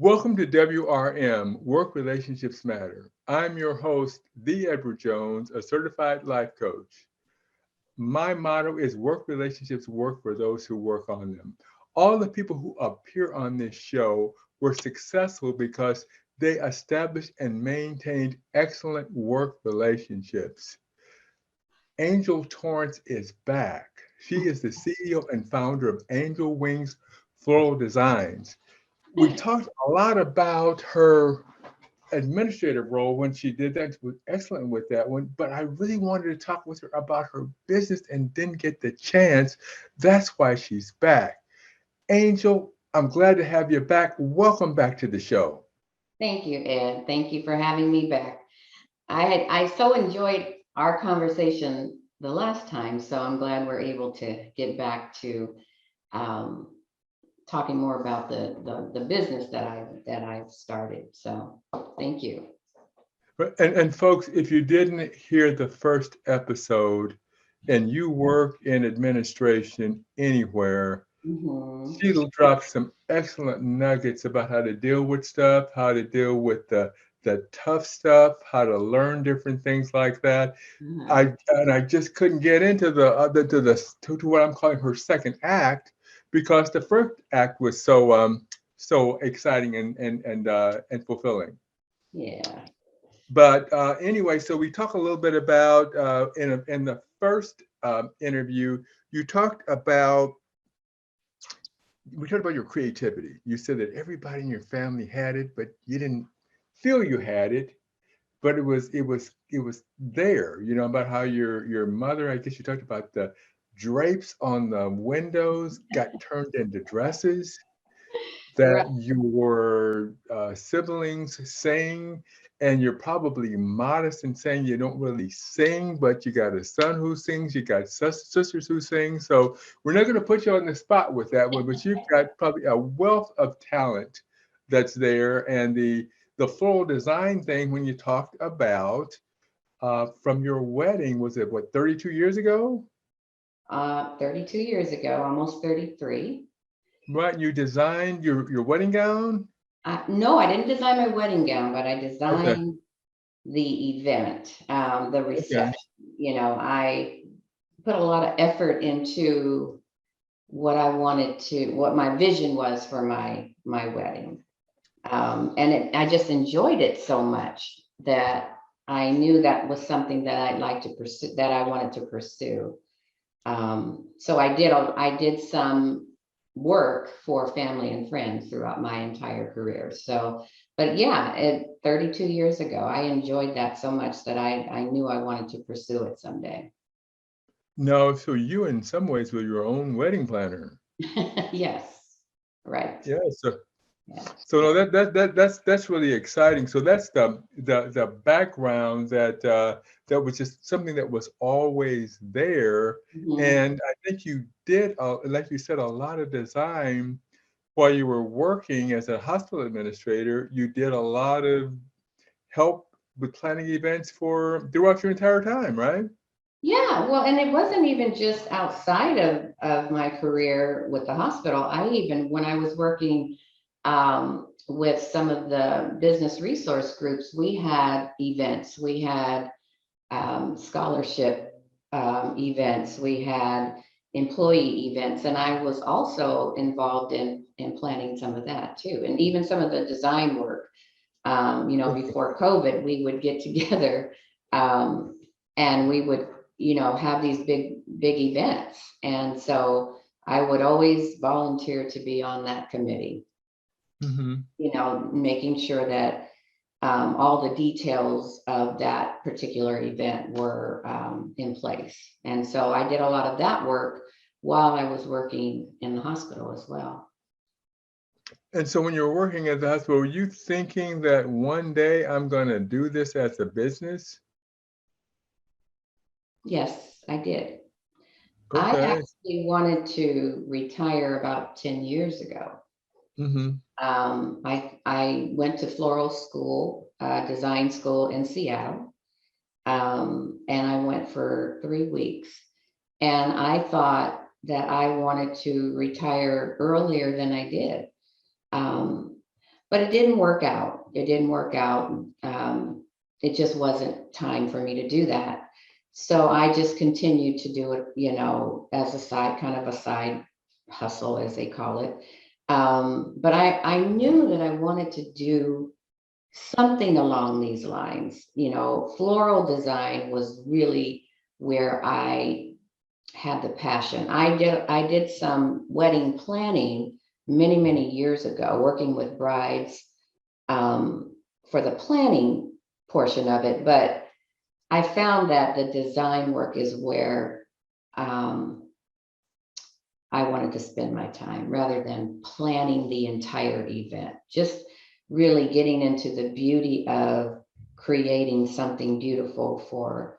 Welcome to WRM, Work Relationships Matter. I'm your host, the Edward Jones, a certified life coach. My motto is work relationships work for those who work on them. All the people who appear on this show were successful because they established and maintained excellent work relationships. Angel Torrence is back. She is the CEO and founder of Angel Wings Floral Designs. We talked a lot about her administrative role when she did that. She was excellent with that one, but I really wanted to talk with her about her business and didn't get the chance. That's why she's back. Angel, I'm glad to have you back. Welcome back to the show. Thank you, Ed. Thank you for having me back. I so enjoyed our conversation the last time, so I'm glad we're able to get back to um, talking more about the business that I've started. So thank you. And folks, if you didn't hear the first episode and you work in administration anywhere, Mhm. she'll drop some excellent nuggets about how to deal with stuff, how to deal with the tough stuff, how to learn different things like that. Uh-huh. I just couldn't get into the other to what I'm calling her second act because the first act was so exciting and fulfilling. Yeah. But anyway, so we talk a little bit about in the first interview, you talked about we talked about your creativity. You said that everybody in your family had it, but you didn't feel you had it. But it was there. You know about how your mother. I guess you talked about the drapes on the windows got turned into dresses Right. that your siblings sing, and you're probably modest in saying you don't really sing, but you got a son who sings, you got sisters who sing. So we're not going to put you on the spot with that one, but you've got probably a wealth of talent that's there. And the floral design thing, when you talked about from your wedding, was it what 32 years ago? 32 years ago, almost 33. Right, you designed your wedding gown. No, I didn't design my wedding gown, but I Okay, designed the event, the okay. reception. I put a lot of effort into what my vision was for my wedding, I just enjoyed it so much that I knew that was something that I'd like to pursue, that I wanted to pursue. So I did some work for family and friends throughout my entire career. So, but yeah, 32 years ago, I enjoyed that so much that I knew I wanted to pursue it someday. No, so you in some ways were your own wedding planner. Yes, right. Yeah, so Yeah. no, that's really exciting. So that's the background that was just something that was always there. Mhm. And I think you did, like you said, a lot of design while you were working as a hospital administrator. You did a lot of help with planning events for throughout your entire time, right? Yeah, well, and it wasn't even just outside of my career with the hospital. When I was working with some of the business resource groups, we had events, we had scholarship events, we had employee events, and I was also involved in planning some of that too, and even some of the design work. Before COVID, we would get together and we would, have these big events. And so I would always volunteer to be on that committee, Hmm. making sure that all the details of that particular event were in place. And so I did a lot of that work while I was working in the hospital as well. And so when you were working at the hospital, were you thinking that one day I'm going to do this as a business? Yes, I did. I Okay. actually wanted to retire about 10 years ago. Hmm. I went to floral school, design school in Seattle, and I went for 3 weeks. And I thought that I wanted to retire earlier than I did. Um, but it didn't work out. It didn't work out. It just wasn't time for me to do that. So I just continued to do it, as a side, kind of a side hustle, as they call it. But I knew that I wanted to do something along these lines. Floral design was really where I had the passion. I did some wedding planning many, many years ago, working with brides for the planning portion of it. But I found that the design work is where I wanted to spend my time rather than planning the entire event. Just really getting into the beauty of creating something beautiful for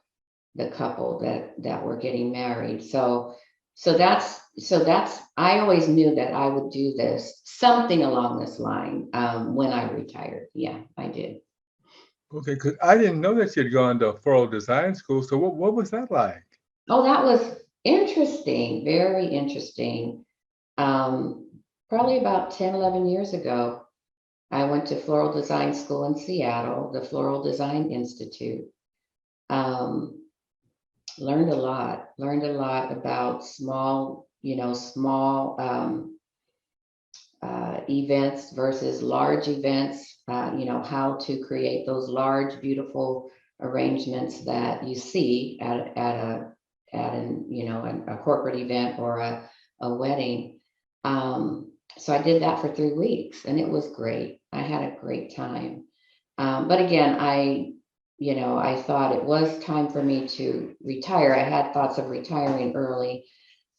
the couple that were getting married. So that's I always knew that I would do this, something along this line, when I retired. Yeah, I did. Okay, because I didn't know that you'd gone to floral design school. So what was that like? Oh, that was interesting, very interesting. Probably about 10, 11 years ago, I went to floral design school in Seattle, the Floral Design Institute. Learned a lot about small events versus large events, how to create those large, beautiful arrangements that you see a corporate event or a wedding. So I did that for 3 weeks and it was great. I had a great time. But again, I thought it was time for me to retire. I had thoughts of retiring early,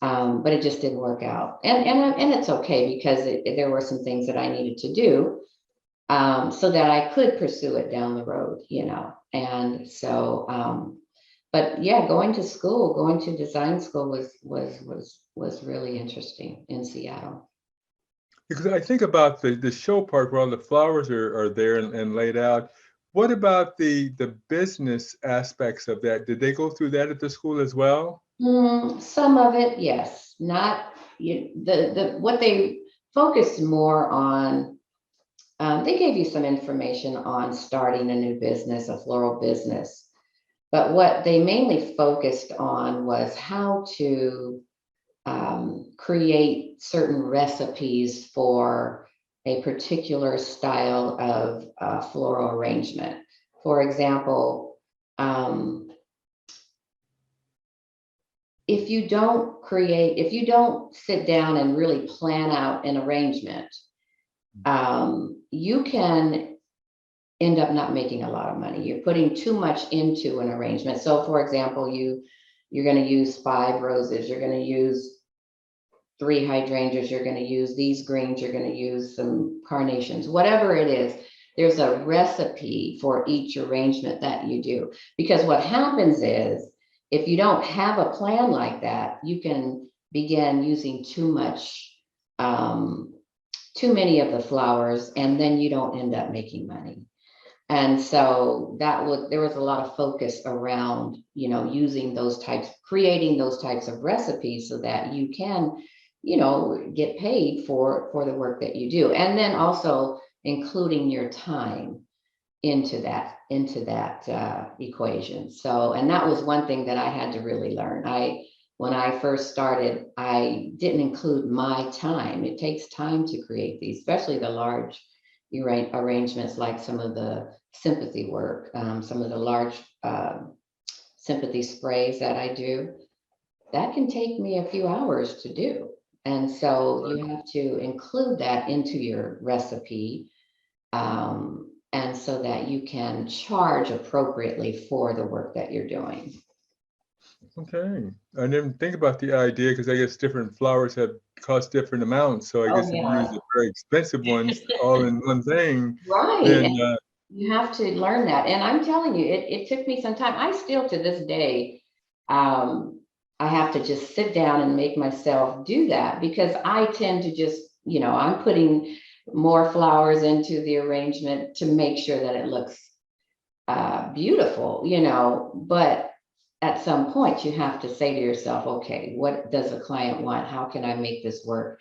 but it just didn't work out. And it's okay because there were some things that I needed to do so that I could pursue it down the road, And so, but yeah, going to design school was really interesting in Seattle. Because I think about the show part where all the flowers are there and laid out. What about the business aspects of that? Did they go through that at the school as well? Some of it, yes. Not what they focused more on. They gave you some information on starting a new business, a floral business, but what they mainly focused on was how to create certain recipes for a particular style of floral arrangement. For example, if you don't sit down and really plan out an arrangement, you can end up not making a lot of money. You're putting too much into an arrangement. So for example, you're going to use 5 roses, you're going to use 3 hydrangeas, you're going to use these greens, you're going to use some carnations, whatever it is. There's a recipe for each arrangement that you do. Because what happens is, if you don't have a plan like that, you can begin using too many of the flowers, and then you don't end up making money. And so there was a lot of focus around, using creating those types of recipes so that you can, get paid for the work that you do. And then also including your time into that equation. So, and that was one thing that I had to really learn. When I first started, I didn't include my time. It takes time to create these, especially the large arrangements, like some of the sympathy work, some of the large sympathy sprays that I do. That can take me a few hours to do. And so you have to include that into your recipe, and so that you can charge appropriately for the work that you're doing. Okay. I didn't think about the idea because I guess different flowers cost different amounts. So I guess if you use the very expensive ones all in one thing, Right. then You have to learn that. And I'm telling you, it took me some time. I still to this day, I have to just sit down and make myself do that, because I tend to just, I'm putting more flowers into the arrangement to make sure that it looks beautiful, but at some point you have to say to yourself, okay, what does a client want? How can I make this work?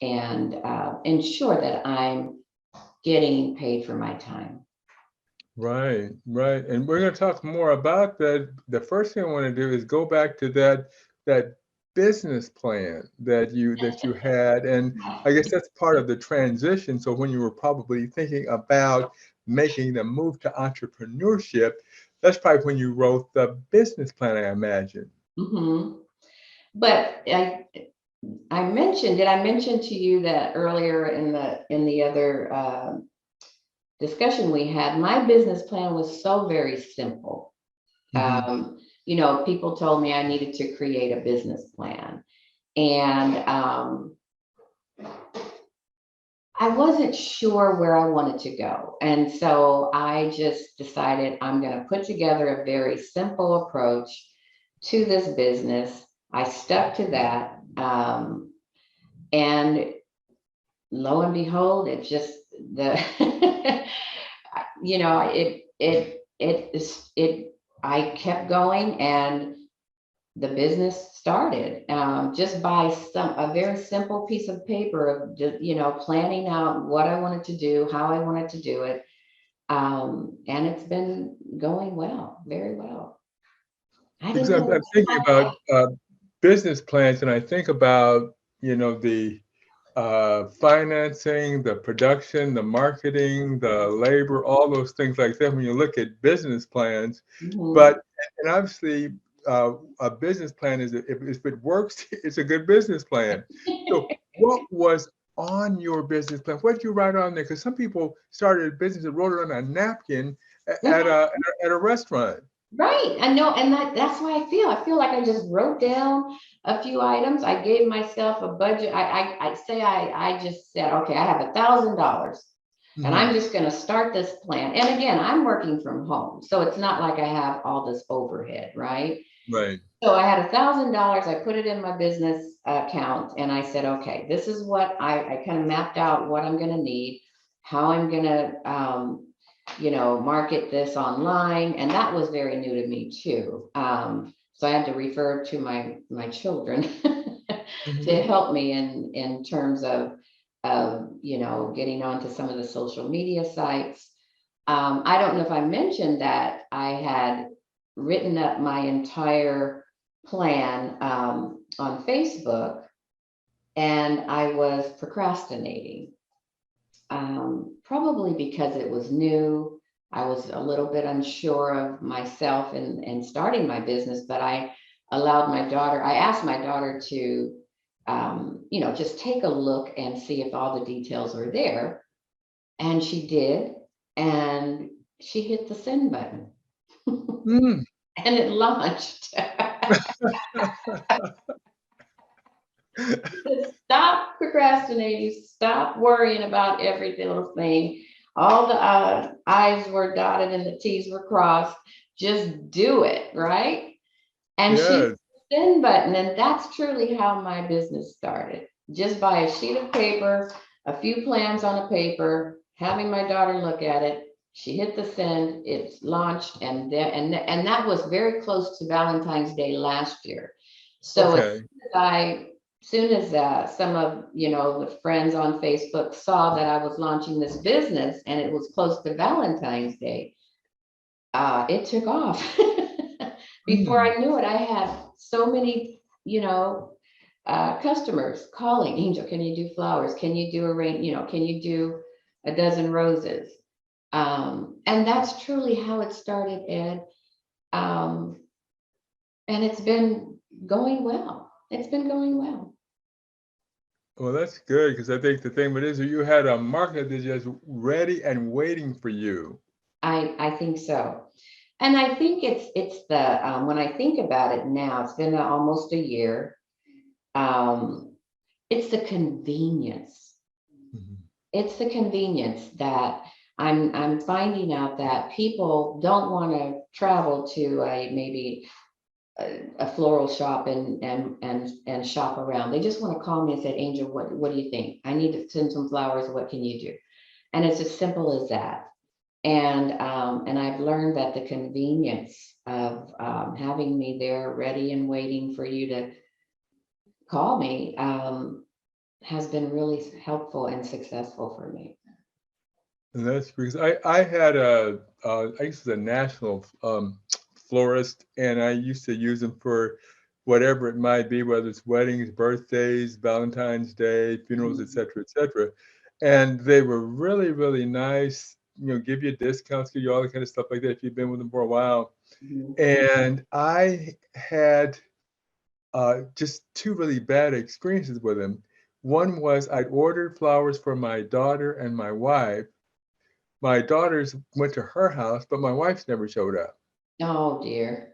and ensure that I'm getting paid for my time. Right, right. And we're going to talk more about that. The first thing I want to do is go back to that business plan that you had. And I guess that's part of the transition. So when you were probably thinking about making the move to entrepreneurship, that's probably when you wrote the business plan, I imagine. Mhm. But I mentioned, did I mention to you that earlier in the other discussion we had, my business plan was so very simple. Mhm. People told me I needed to create a business plan. And I wasn't sure where I wanted to go. And so I just decided I'm going to put together a very simple approach to this business. I stuck to that. And lo and behold, it just, the, I kept going, and the business started just by a very simple piece of paper of just, planning out what I wanted to do, how I wanted to do it. And it's been going well, very well. I Because didn't know I'm thinking about business plans, and I think about, the financing, the production, the marketing, the labor, all those things like that when you look at business plans. Mhm. But, and obviously, a business plan is, if it works, it's a good business plan. So what was on your business plan? What did you write on there? Because some people started a business and wrote it on a napkin at a restaurant. Right. I know. And that's why I feel. I feel like I just wrote down a few items. I gave myself a budget. I just said, okay, I have $1,000 and Mhm. I'm just going to start this plan. And again, I'm working from home. So it's not like I have all this overhead, right? Right. So I had $1,000. I put it in my business account and I said, okay, this is what I kind of mapped out what I'm going to need, how I'm going to, market this online. And that was very new to me too. So I had to refer to my children to Mhm. help me in terms of, getting onto some of the social media sites. I don't know if I mentioned that I had written up my entire plan on Facebook, and I was procrastinating, probably because it was new. I was a little bit unsure of myself in starting my business, but I asked my daughter to, just take a look and see if all the details were there. And she did. And she hit the send button Mm. and it launched. Stop procrastinating, stop worrying about every little thing. All the I's were dotted and the T's were crossed. Just do it, right? And she hit Yes. the send button, and that's truly how my business started. Just by a sheet of paper, a few plans on a paper, having my daughter look at it. She hit the send, it's launched, and that was very close to Valentine's Day last year. So Okay. soon as some of the friends on Facebook saw that I was launching this business and it was close to Valentine's Day, it took off. Before Mm. I knew it, I had so many, customers calling, Angel, can you do flowers? Can you do a rain? Can you do a dozen roses? And that's truly how it started, Ed. Um, and it's been going well. It's been going well. Well, that's good because I think the thing with it is you had a market that's just ready and waiting for you. I think so. And I think it's the when I think about it now, it's been almost a year. Um, it's the convenience. Mhm. It's the convenience that I'm finding out that people don't want to travel to maybe a floral shop and shop around. They just want to call me and say, Angel, what do you think? I need to send some flowers. What can you do? And it's as simple as that. And I've learned that the convenience of having me there ready and waiting for you to call me has been really helpful and successful for me. And that's because I had I used to be a national florist, and I used to use them for whatever it might be, whether it's weddings, birthdays, Valentine's Day, funerals, et Mhm. cetera, et cetera. And they were really, really nice, give you discounts, give you all the kind of stuff like that if you've been with them for a while. Mhm. And I had just two really bad experiences with them. One was I'd ordered flowers for my daughter and my wife. My daughters went to her house, but my wife's never showed up. Oh dear.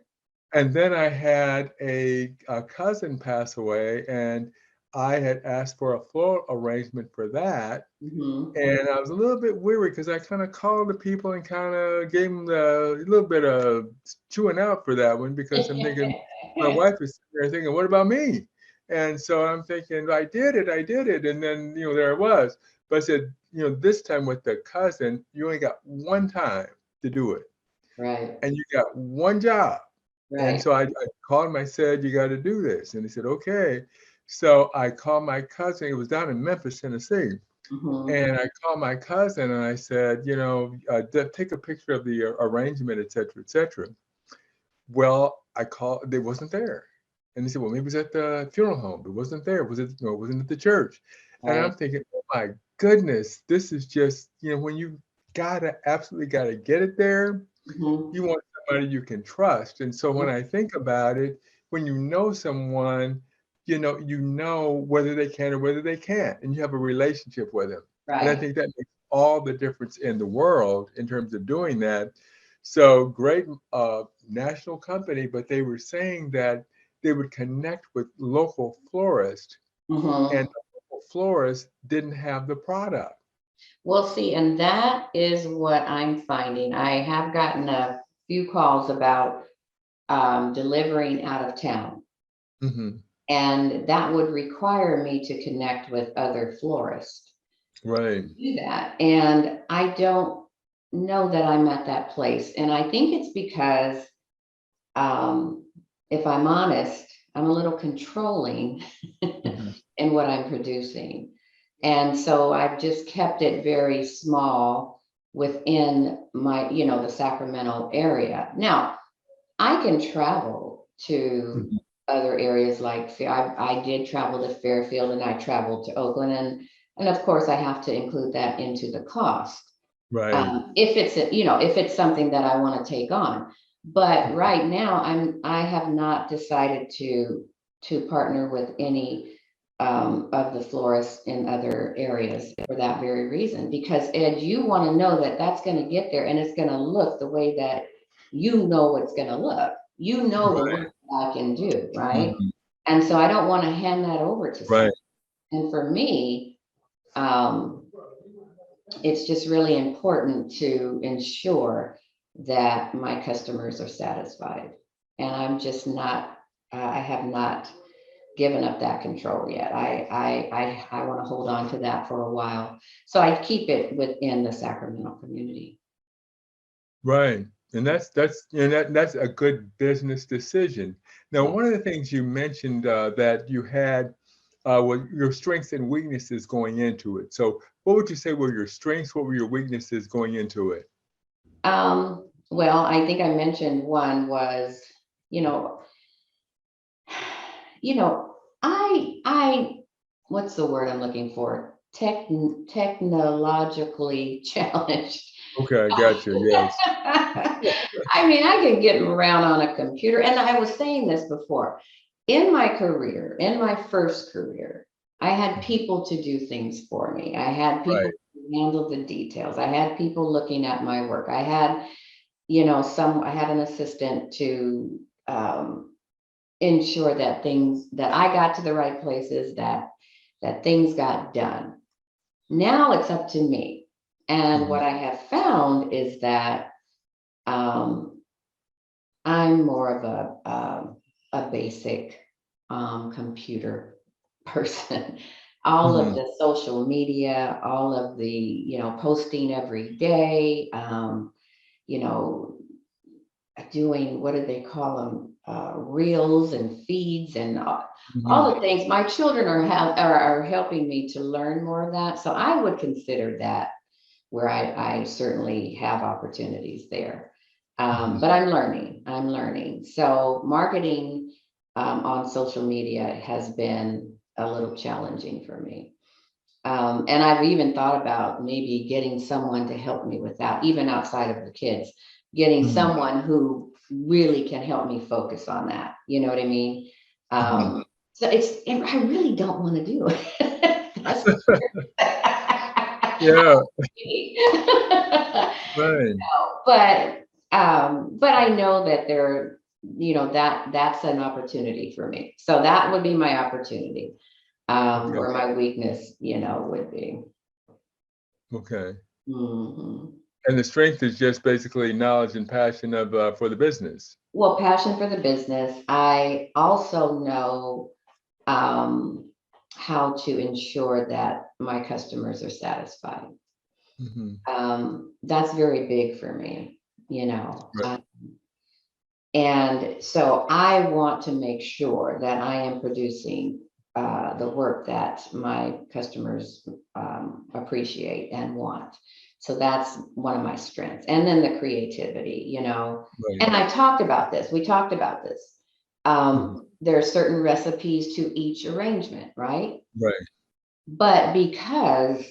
And then I had a cousin pass away, and I had asked for a floral arrangement for that. Mhm. And I was a little bit weary because I kind of called the people and kind of gave them a little bit of chewing out for that one because I'm thinking my wife is sitting there thinking, what about me? And so I'm thinking, I did it, I did it. And then, there it was. But I said, this time with the cousin, you only got one time to do it. Right. And you got one job. And Right. so I called him, I said, you got to do this. And he said, okay. So I called my cousin, it was down in Memphis, Tennessee. Mhm. And I called my cousin and I said, take a picture of the arrangement, et cetera, et cetera. Well, I called, it wasn't there. And he said, well, maybe it was at the funeral home. It wasn't there. It wasn't at the church. And Right. I'm thinking, oh my goodness, this is just, when you absolutely gotta get it there, Mhm. you want somebody you can trust. And so when I think about it, when you know someone, whether they can or whether they can't, and you have a relationship with them. And I Right. think that makes all the difference in the world in terms of doing that. So great national company, but they were saying that they would connect with local florists, and Mhm. the local florists didn't have the product. Well, see, and that is what I'm finding. I have gotten a few calls about delivering out of town, Hmm. and that would require me to connect with other florists Right. to do that. And I don't know that I'm at that place. And I think it's because, um, if I'm honest, I'm a little controlling Hmm. in what I'm producing. And so I've just kept it very small within my, the Sacramento area. Now, I can travel to Hmm. other areas like I did travel to Fairfield and I traveled to Oakland, and of course I have to include that into the cost. Right. If it's if it's something that I want to take on. But right now I have not decided to partner with any of the florists in other areas for that very reason. Because Ed, you want to know that that's going to get there and it's going to look the way that you know it's going to look. You know the Right. work that I can do, right? Mhm. And so I don't want to hand that over to someone. Right. And for me, um, it's just really important to ensure that my customers are satisfied. And I'm just not, I have not given up that control yet. I want to hold on to that for a while. So I keep it within the Sacramento community. Right. And that's a good business decision. Now, Yeah. one of the things you mentioned that you had were your strengths and weaknesses going into it. So, what would you say were your strengths? What were your weaknesses going into it? Well, I think I mentioned one was, you know, you know, I what's the word I'm looking for? Technologically challenged. Okay, I got you. Yes. I mean, I can get around on a computer. And I was saying this before. In my career, in my first career, I had people to do things for me. I had people Right. to handle the details. I had people looking at my work. I had, I had an assistant to ensure that things that I got to the right places, that things got done. Now it's up to me. And Mhm. what I have found is that um, I'm more of a basic computer person. All of Mhm. the social media, all of the posting every day, you know doing, what do they call them? Reels and feeds and Mhm. all the things. My children are helping me to learn more of that. So I would consider that where I certainly have opportunities there. Mhm. But I'm learning. So marketing on social media has been a little challenging for me. And I've even thought about maybe getting someone to help me with that, even outside of the kids, getting Mhm. someone who really can help me focus on that. You know what I mean? Mhm. So I really don't want to do it. That's Yeah, no, right. but I know that there, that's an opportunity for me. So that would be my opportunity, Okay, where my weakness, would be. okay. Mhm. And the strength is just basically knowledge and passion of, for the business. Well, passion for the business. I also know how to ensure that my customers are satisfied. Mhm. That's very big for me, you know. Right. And so I want to make sure that I am producing the work that my customers appreciate and want. So that's one of my strengths. And then the creativity, Right. And I talked about this. We talked about this. Mhm. There are certain recipes to each arrangement, right? Right. But because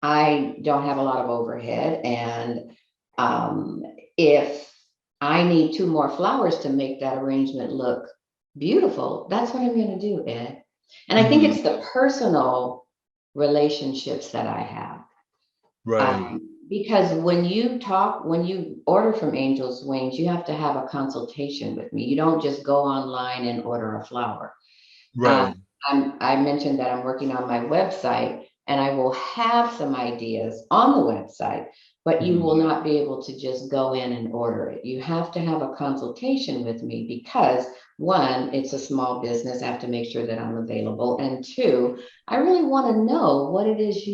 I don't have a lot of overhead, and um, if I need two more flowers to make that arrangement look beautiful, that's what I'm going to do, Ed. And I think Mhm. it's the personal relationships that I have. Right. Because when you order from Angel's Wings, you have to have a consultation with me. You don't just go online and order a flower. Um, Right. I mentioned that I'm working on my website, and I will have some ideas on the website, but you Mhm. will not be able to just go in and order it. You have to have a consultation with me because, one, it's a small business. I have to make sure that I'm available. And two, I really want to know what it is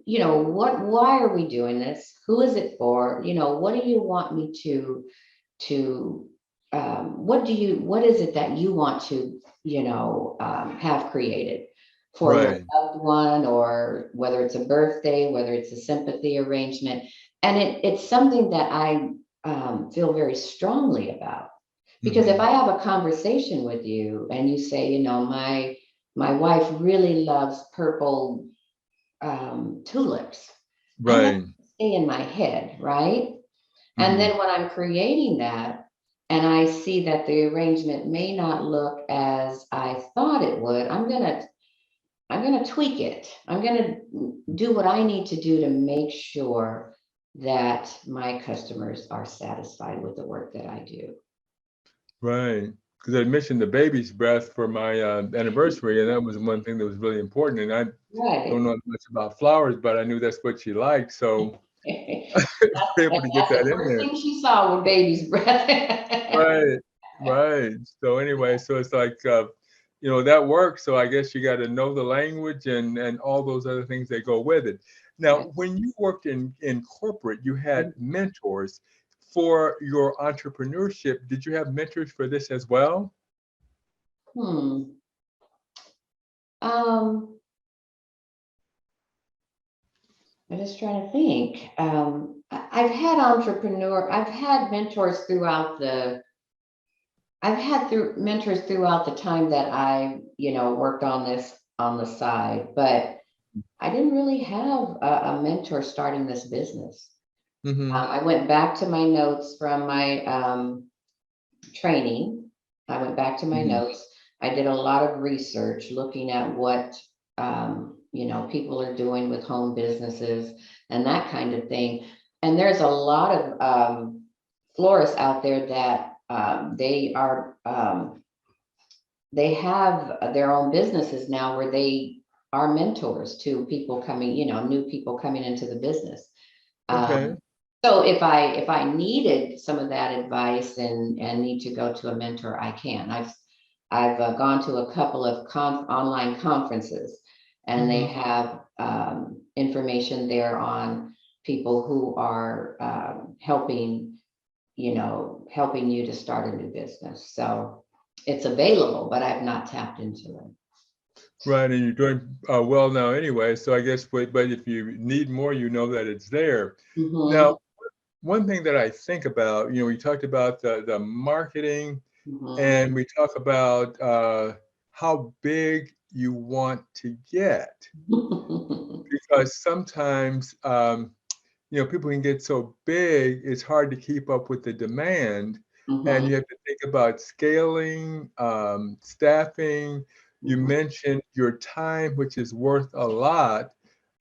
why are we doing this? Who is it for? What do you want me to what is it that you want to have created for your Right. loved one, or whether it's a birthday, whether it's a sympathy arrangement. And it's something that I feel very strongly about, because if Mhm. I have a conversation with you and you say, my wife really loves purple tulips, and that Right. stay in my head, right? And Mhm. then when I'm creating that and I see that the arrangement may not look as I thought it would, I'm gonna tweak it. I'm gonna do what I need to do to make sure that my customers are satisfied with the work that I do. Right. Because I mentioned the baby's breath for my, anniversary, and that was one thing that was really important, and I don't Right. know much about flowers, but I knew that's what she liked, so That's, we're able and to get that's that the in first there. thing she saw with baby's breath. Right, right. So anyway, so it's like, that works. So I guess you got to know the language and all those other things that go with it. Now, Right. when you worked in corporate, you had mentors. For your entrepreneurship, did you have mentors for this as well? Hmm. Um, I'm just trying to think. I've had mentors through mentors throughout the time that I, worked on this on the side, but I didn't really have a mentor starting this business. Mm-hmm. I went back to my notes from my training. I went back to my Mm-hmm. notes. I did a lot of research looking at what people are doing with home businesses and that kind of thing. And there's a lot of florists out there that they have their own businesses now where they are mentors to people coming, new people coming into the business. Okay. So if I needed some of that advice and need to go to a mentor, I can. I've gone to a couple of online conferences, and they Mm-hmm. have information there on people who are helping helping you to start a new business. So it's available, but I've not tapped into it. Right, and you're doing well now anyway. So I guess, but if you need more, you know that it's there. Mm-hmm, Now, one thing that I think about, we talked about the marketing, mm-hmm, and we talk about how big you want to get, because sometimes people can get so big, it's hard to keep up with the demand, and mm-hmm, you have to think about scaling, staffing. You mm-hmm. mentioned your time, which is worth a lot,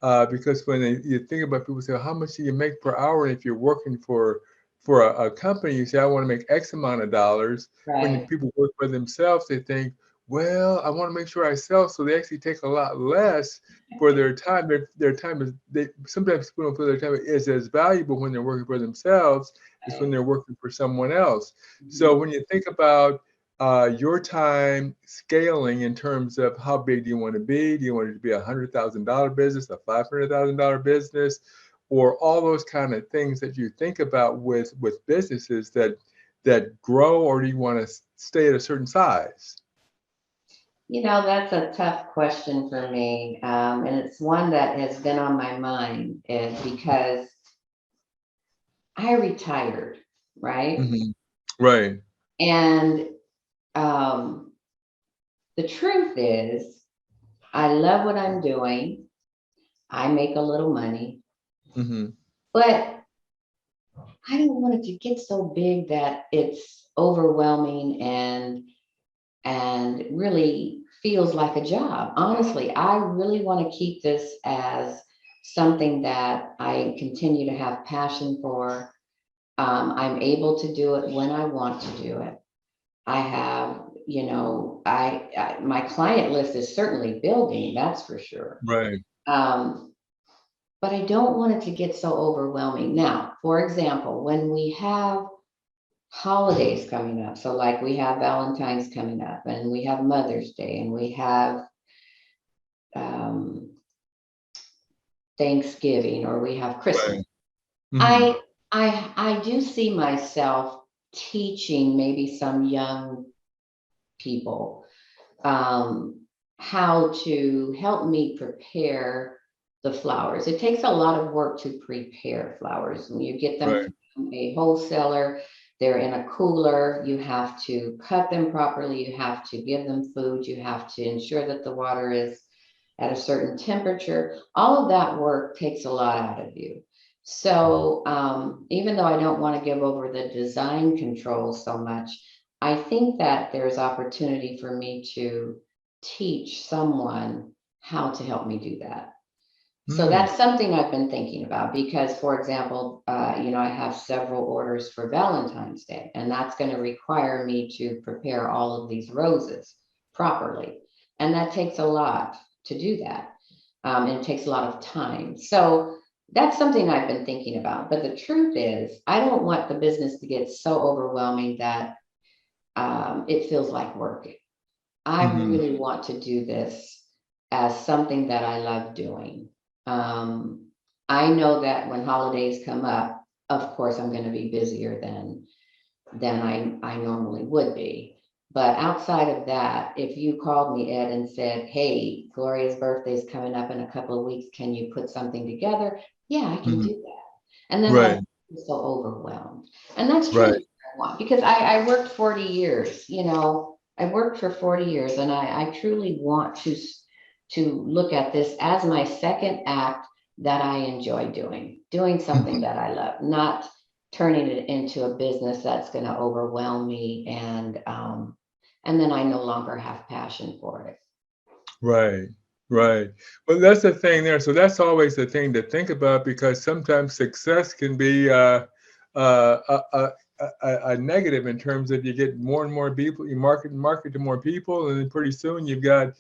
because when you think about, people say, how much do you make per hour? And if you're working for a company, you say, I want to make X amount of dollars. When Right. people work for themselves, they think, well, I want to make sure I sell, so they actually take a lot less for their time. Their time is, they sometimes people don't feel their time is as valuable when they're working for themselves as when Right. they're working for someone else. So Mhm. when you think about your time scaling in terms of how big do you want to be? Do you want it to be $100,000 business, a $500,000 business, or all those kind of things that you think about with businesses that grow, or do you want to stay at a certain size? That's a tough question for me. And it's one that has been on my mind, because I retired, right? Hmm. Right. And um, the truth is, I love what I'm doing. I make a little money, Hmm. but I don't want it to get so big that it's overwhelming and really feels like a job. Honestly, I really want to keep this as something that I continue to have passion for. I'm able to do it when I want to do it. I have, my client list is certainly building, that's for sure. Right. Um, but I don't want it to get so overwhelming. Now, for example, when we have holidays coming up, so like we have Valentine's coming up, and we have Mother's Day, and we have um, Thanksgiving, or we have Christmas. Right. Hmm. I do see myself teaching maybe some young people, um, how to help me prepare the flowers. It takes a lot of work to prepare flowers. When you get them Right. from a wholesaler, they're in a cooler. You have to cut them properly. You have to give them food. You have to ensure that the water is at a certain temperature. All of that work takes a lot out of you. So even though I don't want to give over the design control so much, I think that there's opportunity for me to teach someone how to help me do that. So Mm. that's something I've been thinking about, because, for example, I have several orders for Valentine's Day, and that's going to require me to prepare all of these roses properly. And that takes a lot to do that. And it takes a lot of time. So that's something I've been thinking about. But the truth is, I don't want the business to get so overwhelming that it feels like work. I Hmm. really want to do this as something that I love doing. Um, I know that when holidays come up, of course, I'm going to be busier than I normally would be. But outside of that, if you called me, Ed, and said, "Hey, Gloria's birthday is coming up in a couple of weeks. Can you put something together?" Yeah, I can Hmm. do that. And then I Right. won't be so overwhelmed. And that's truly Right. what I want, because I worked 40 years, I worked for 40 years, and I truly want to look at this as my second act that I enjoy doing something Mhm. that I love, not turning it into a business that's going to overwhelm me, and then I no longer have passion for it. Right. Right. Well, that's the thing there. So that's always the thing to think about, because sometimes success can be uh, a, a, a negative, in terms of you get more and more people, you market to more people, and then pretty soon you've got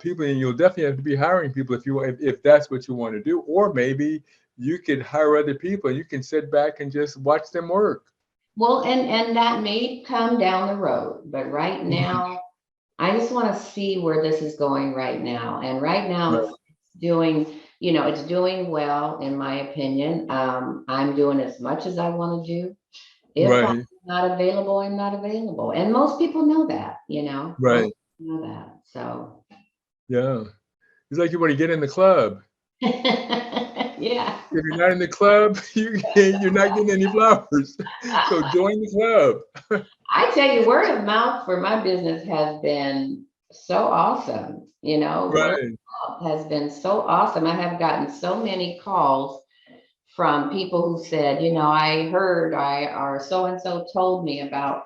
people, and you'll definitely have to be hiring people if that's what you want to do, or maybe you could hire other people. You can sit back and just watch them work. Well, and that may come down the road, but right Mhm. now, I just want to see where this is going right now. And right now Right. it's doing, it's doing well, in my opinion. I'm doing as much as I want to do. If I'm Right. not available, I'm not available. And most people know that, you know, most Right. people know that. So, Yeah. It's like you want to get in the club. yeah. If you're not in the club, you're not getting any flowers. So join the club. I tell you, word of mouth for my business has been so awesome. You know, word Right. of mouth has been so awesome. I have gotten so many calls from people who said, you know, I heard or so and so told me about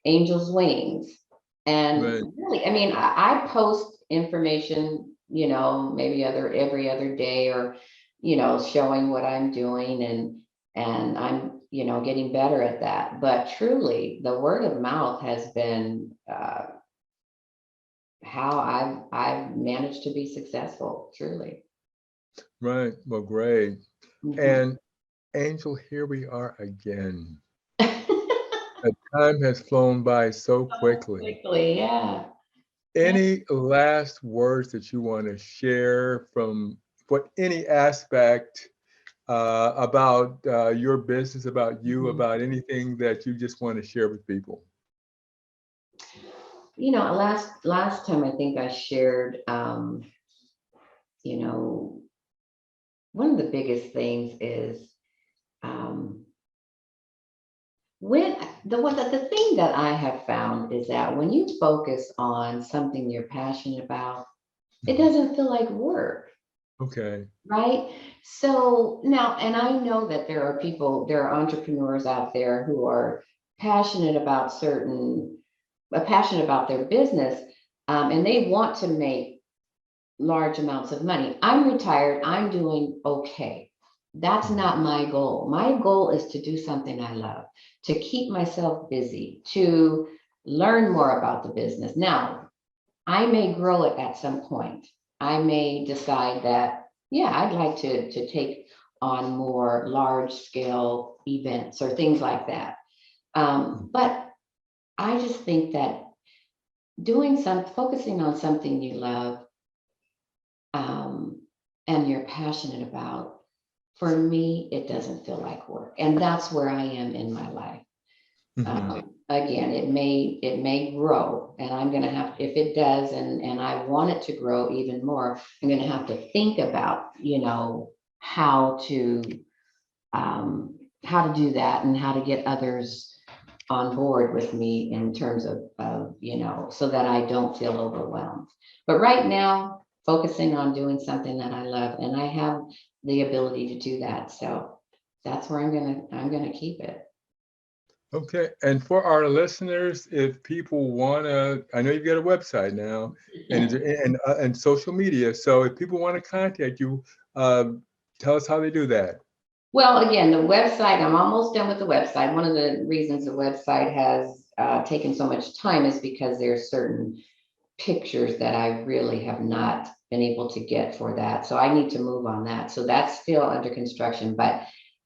Angel's Wings. And Right. really, I mean, I post information, you know, maybe every other day, or, you know, showing what I'm doing, and I'm, you know, getting better at that. But truly, the word of mouth has been how I've managed to be successful, truly. Right. Well, great. Mhm. And Angel, here we are again. The time has flown by so quickly. Quickly, yeah. Yeah. Any last words that you want to share from what any aspect about your business, about you, Mhm. about anything that you just want to share with people? You know, last time I think I shared, you know, one of the biggest things is um, when the thing that I have found is that when you focus on something you're passionate about, it Mhm. doesn't feel like work, Okay. right? So now, and I know that there are entrepreneurs out there who are passionate about passionate about their business, and they want to make large amounts of money. I'm retired, I'm doing okay. That's Mhm. not my goal. My goal is to do something I love, to keep myself busy, to learn more about the business. Now, I may grow it at some point. I may decide that, yeah, I'd like to take on more large scale events or things like that. But I just think that focusing on something you love, um, and you're passionate about, for me, it doesn't feel like work. And that's where I am in my life. Mhm. Again, it may grow, and I'm gonna have, if it does, and I want it to grow even more, I'm gonna have to think about, you know, how to do that, and how to get others on board with me in terms of, you know, so that I don't feel overwhelmed. But right now, focusing on doing something that I love, and I have the ability to do that. So that's where I'm gonna keep it. Okay. And for our listeners, if people want to, I know you've got a website now, and social media. So if people want to contact you, tell us how they do that. Well, again, the website, I'm almost done with the website. One of the reasons the website has taken so much time is because there's certain pictures that I really have not been able to get for that. So I need to move on that. So that's still under construction, but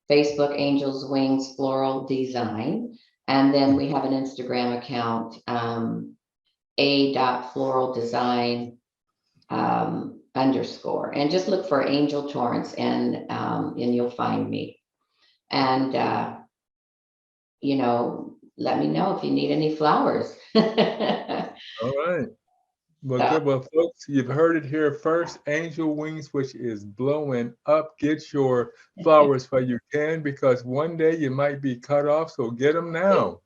Facebook, Angels Wings Floral Design. And then we have an Instagram account, a.floral design underscore. And just look for Angel Torrence, and you'll find me. And you know, let me know if you need any flowers. All right. Well, So, good. Well, folks, you've heard it here first. Angel Wings, which is blowing up. Get your flowers while you can, because one day you might be cut off. So get them now.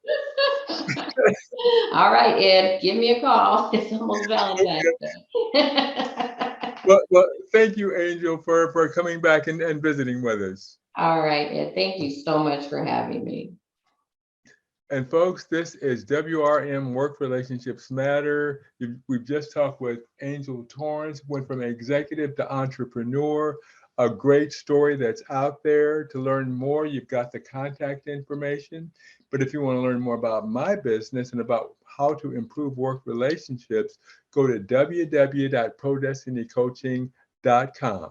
all right, Ed, give me a call. It's almost Valentine's Okay. Day. Well, thank you, Angel, for coming back and visiting with us. All right, Ed, thank you so much for having me. And folks, this is WRM Work Relationships Matter. We've just talked with Angel Torrence, went from executive to entrepreneur, a great story that's out there. To learn more, you've got the contact information. But if you want to learn more about my business and about how to improve work relationships, go to www.prodestinycoaching.com.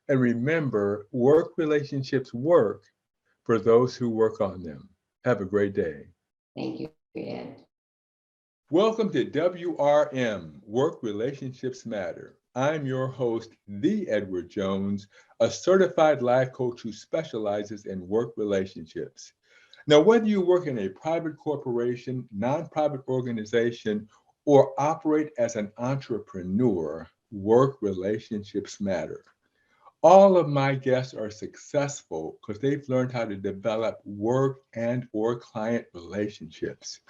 And remember, work relationships work for those who work on them. Have a great day. Thank you, Ed. Welcome to WRM, Work Relationships Matter. I'm your host, the Edward Jones, a certified life coach who specializes in work relationships. Now, whether you work in a private corporation, nonprofit organization, or operate as an entrepreneur, work relationships matter. All of my guests are successful because they've learned how to develop work and or client relationships.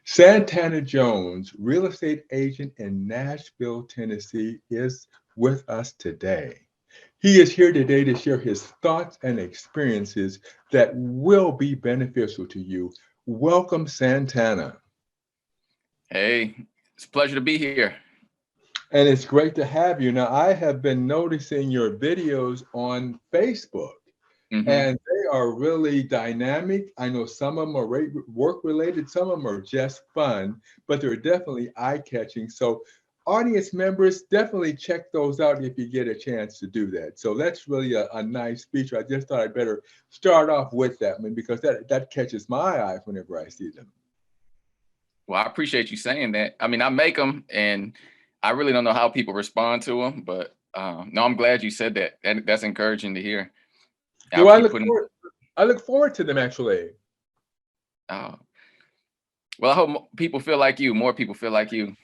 Santana Jones, real estate agent in Nashville, Tennessee, is with us today. He is here today to share his thoughts and experiences that will be beneficial to you. Welcome, Santana. Hey, it's a pleasure to be here. And it's great to have you. Now, I have been noticing your videos on Facebook, Hmm. and they are really dynamic. I know some of them are work related, some of them are just fun, but they're definitely eye catching. So, audience members, definitely check those out if you get a chance to do that. So, that's really a nice feature. I just thought I'd better start off with that one because that catches my eye whenever I see them. Well, I appreciate you saying that. I mean, I make them, and I really don't know how people respond to them, but no, I'm glad you said that. That's encouraging to hear. I'll Do I keep look putting. forward? I look forward to them actually. Uh, well, I hope people feel like you. More people feel like you.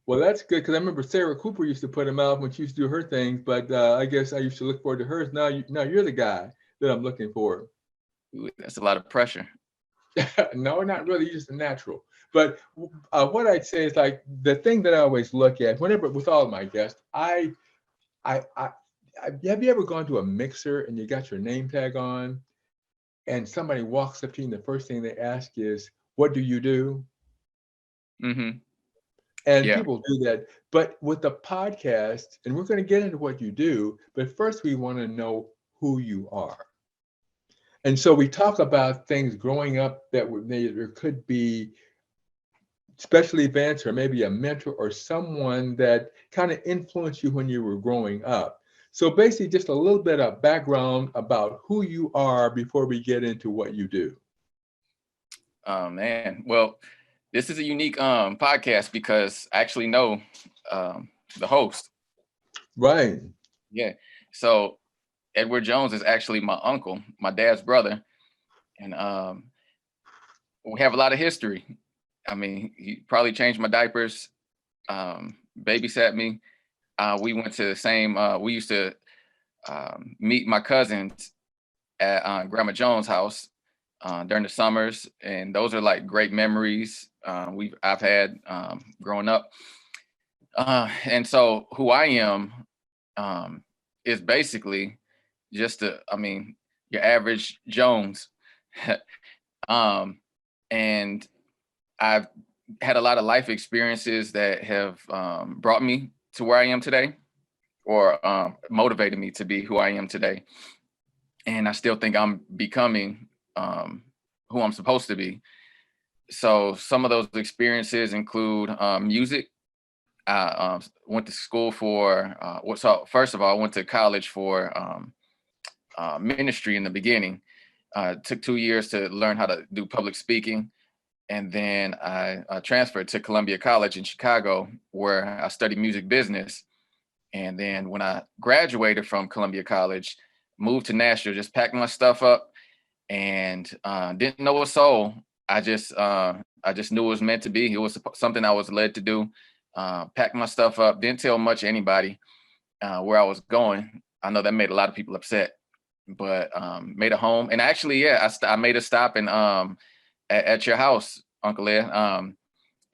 Well, that's good because I remember Sarah Cooper used to put them out when she used to do her things, but I guess I used to look forward to hers. Now you're the guy that I'm looking for. Ooh, that's a lot of pressure. No, not really. You're just a natural. But what I'd say is like the thing that I always look at whenever with all of my guests, I have you ever gone to a mixer and you got your name tag on, and somebody walks up to you and the first thing they ask is, "What do you do?" Hmm. And Yeah. people do that. But with the podcast, and we're going to get into what you do, but first we want to know who you are. And so we talk about things growing up that there could be special events or maybe a mentor or someone that kind of influenced you when you were growing up. So basically, just a little bit of background about who you are before we get into what you do. Oh man. Well, this is a unique podcast because I actually know the host. Right. Yeah. So Edward Jones is actually my uncle, my dad's brother, and we have a lot of history. I mean, he probably changed my diapers, babysat me. We went to the same. We used to meet my cousins at Grandma Jones' house during the summers, and those are like great memories I've had growing up. And so, who I am is basically just I mean, your average Jones. um, and I've had a lot of life experiences that have brought me to where I am today, or motivated me to be who I am today. And I still think I'm becoming who I'm supposed to be. So some of those experiences include music. I went to school for, so first of all, I went to college for ministry in the beginning. It took 2 years to learn how to do public speaking. And then I transferred to Columbia College in Chicago, where I studied music business. And then when I graduated from Columbia College, moved to Nashville, just packed my stuff up, and didn't know a soul. I just knew it was meant to be. It was something I was led to do. Packed my stuff up, didn't tell much anybody where I was going. I know that made a lot of people upset, but made a home. And actually, yeah, I made a stop in at your house, Uncle Ed.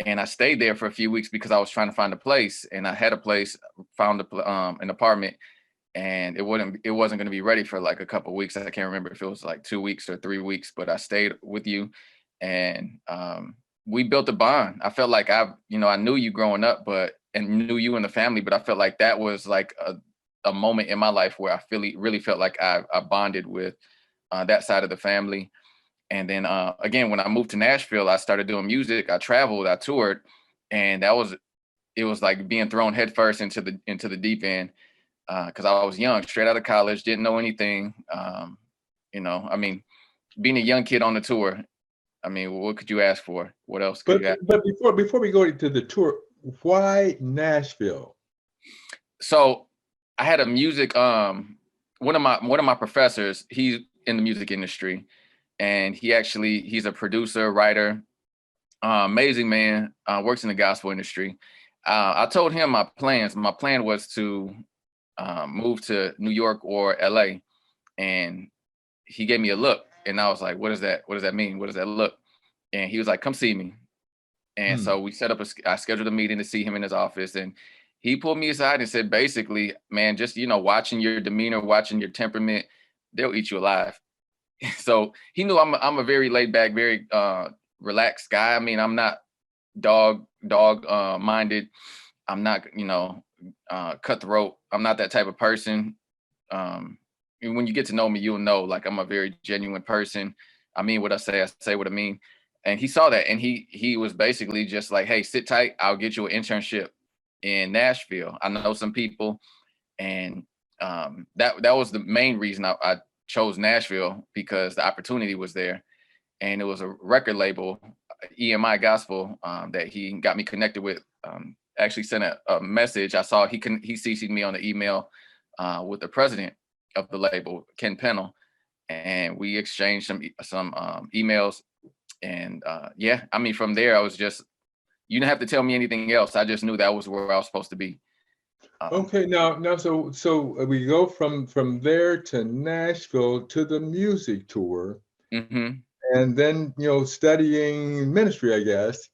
And I stayed there for a few weeks because I was trying to find a place, and I had a place, found an apartment, and it wasn't going to be ready for like a couple of weeks. I can't remember if it was like 2 weeks or 3 weeks, but I stayed with you, and we built a bond. I felt like I knew you growing up, and knew you and the family, but I felt like that was like a moment in my life where I really felt like I bonded with that side of the family. And then again, when I moved to Nashville, I started doing music. I traveled, I toured, and it was like being thrown headfirst into the deep end because I was young, straight out of college, didn't know anything. I mean, being a young kid on the tour, I mean, what could you ask for? What else could But you ask? but before we go to the tour, why Nashville? So I had a music one of my professors, he's in the music industry, and he's a producer, writer, amazing man, works in the gospel industry. I told him my plans. My plan was to move to New York or LA, and he gave me a look, and I was like, what is that? What does that mean? What does that look? And he was like, come see me. And so we set up I scheduled a meeting to see him in his office, and he pulled me aside and said, basically, man, just, watching your demeanor, watching your temperament, they'll eat you alive. So he knew I'm a very laid back, very relaxed guy. I mean, I'm not dog minded. I'm not, cutthroat. I'm not that type of person. When you get to know me, you'll know, like, I'm a very genuine person. I mean what I say what I mean. And he saw that, and he was basically just like, hey, sit tight. I'll get you an internship in Nashville. I know some people. And that was the main reason I chose Nashville, because the opportunity was there. And it was a record label, EMI Gospel, that he got me connected with. Actually sent a message. I saw he CC'd me on the email with the president of the label, Ken Pennell, and we exchanged some emails. And yeah, I mean, from there, I was just, you didn't have to tell me anything else. I just knew that was where I was supposed to be. Okay, now, so we go from there to Nashville to the music tour, and then studying ministry, I guess.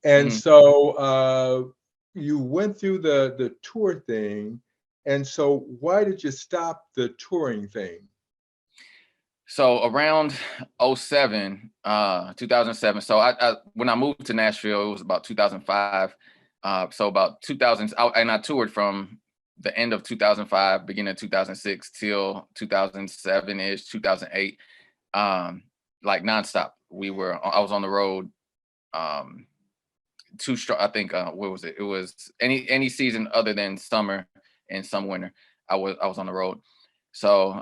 And so you went through the tour thing, and so why did you stop the touring thing? So around 2007. So I when I moved to Nashville, it was about 2005. So about 2000, and I toured from the end of 2005, beginning of 2006 till 2007-ish, 2008, like nonstop. I was on the road. I think, what was it? It was any season other than summer and some winter. I was on the road. So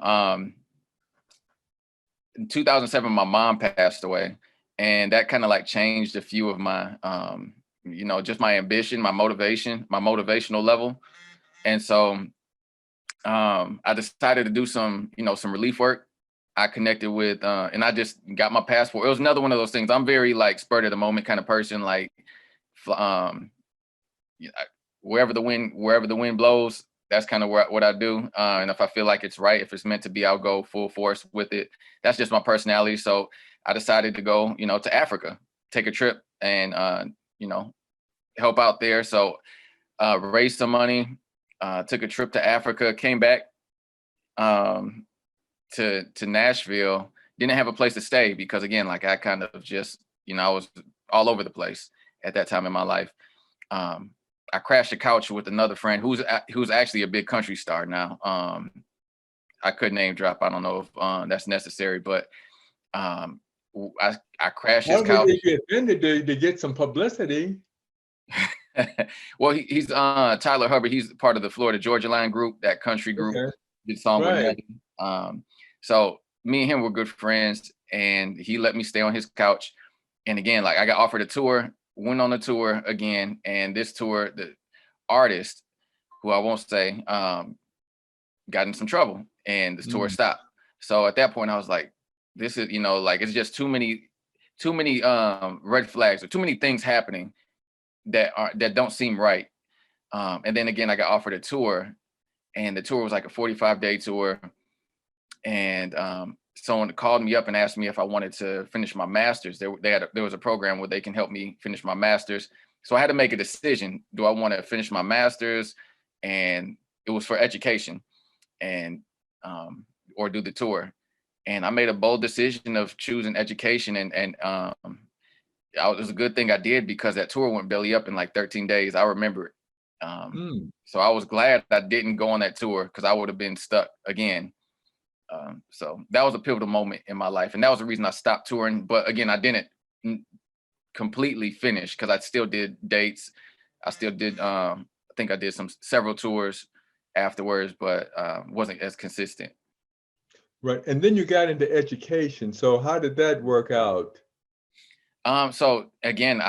in 2007, my mom passed away, and that kind of like changed a few of my, just my ambition, my motivation, my motivational level. And so I decided to do some relief work. I connected with, and I just got my passport. It was another one of those things. I'm very like spur of the moment kind of person. Like, wherever the wind blows, that's kind of what I do. And if I feel like it's right, if it's meant to be, I'll go full force with it. That's just my personality. So I decided to go, to Africa, take a trip and, help out there. So raised some money, took a trip to Africa, came back to Nashville. Didn't have a place to stay because, again, like I kind of just, I was all over the place at that time in my life. I crashed a couch with another friend who's actually a big country star now. I could name drop. I don't know if that's necessary, but I crashed his couch. If you offended to get some publicity. Well, he's Tyler Hubbard. He's part of the Florida Georgia Line group, that country group. Okay. Did song Right. with Megan. So me and him were good friends, and he let me stay on his couch. And again, like I got offered a tour, went on the tour again, and this tour, the artist, who I won't say, got in some trouble, and this tour stopped. So at that point, I was like, this is, like it's just too many red flags, or too many things happening that don't seem right. And then again, I got offered a tour, and the tour was like a 45-day tour. And someone called me up and asked me if I wanted to finish my master's. There was a program where they can help me finish my master's. So I had to make a decision. Do I want to finish my master's? And it was for education, and or do the tour. And I made a bold decision of choosing education. And it was a good thing I did, because that tour went belly up in like 13 days. I remember it. So I was glad I didn't go on that tour, because I would have been stuck again. So that was a pivotal moment in my life. And that was the reason I stopped touring. But again, I didn't completely finish, because I still did dates. I still did, I think I did several tours afterwards, but wasn't as consistent. Right. And then you got into education. So how did that work out? So again,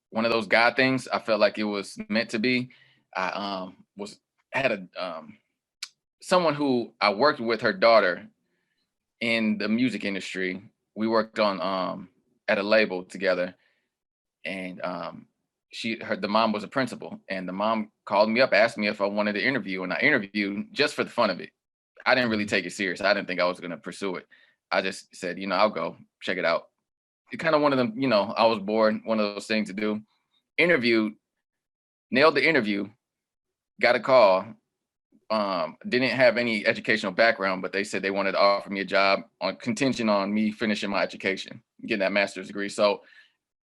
one of those God things, I felt like it was meant to be. I had someone who I worked with, her daughter, in the music industry, we worked on at a label together, and the mom was a principal, and the mom called me up, asked me if I wanted to interview, and I interviewed just for the fun of it. I didn't really take it serious. I didn't think I was going to pursue it. I just said, I'll go check it out. It kind of one of them, I was bored, one of those things to do. Interviewed, nailed the interview, got a call. Didn't have any educational background, but they said they wanted to offer me a job on contingent on me finishing my education, getting that master's degree. So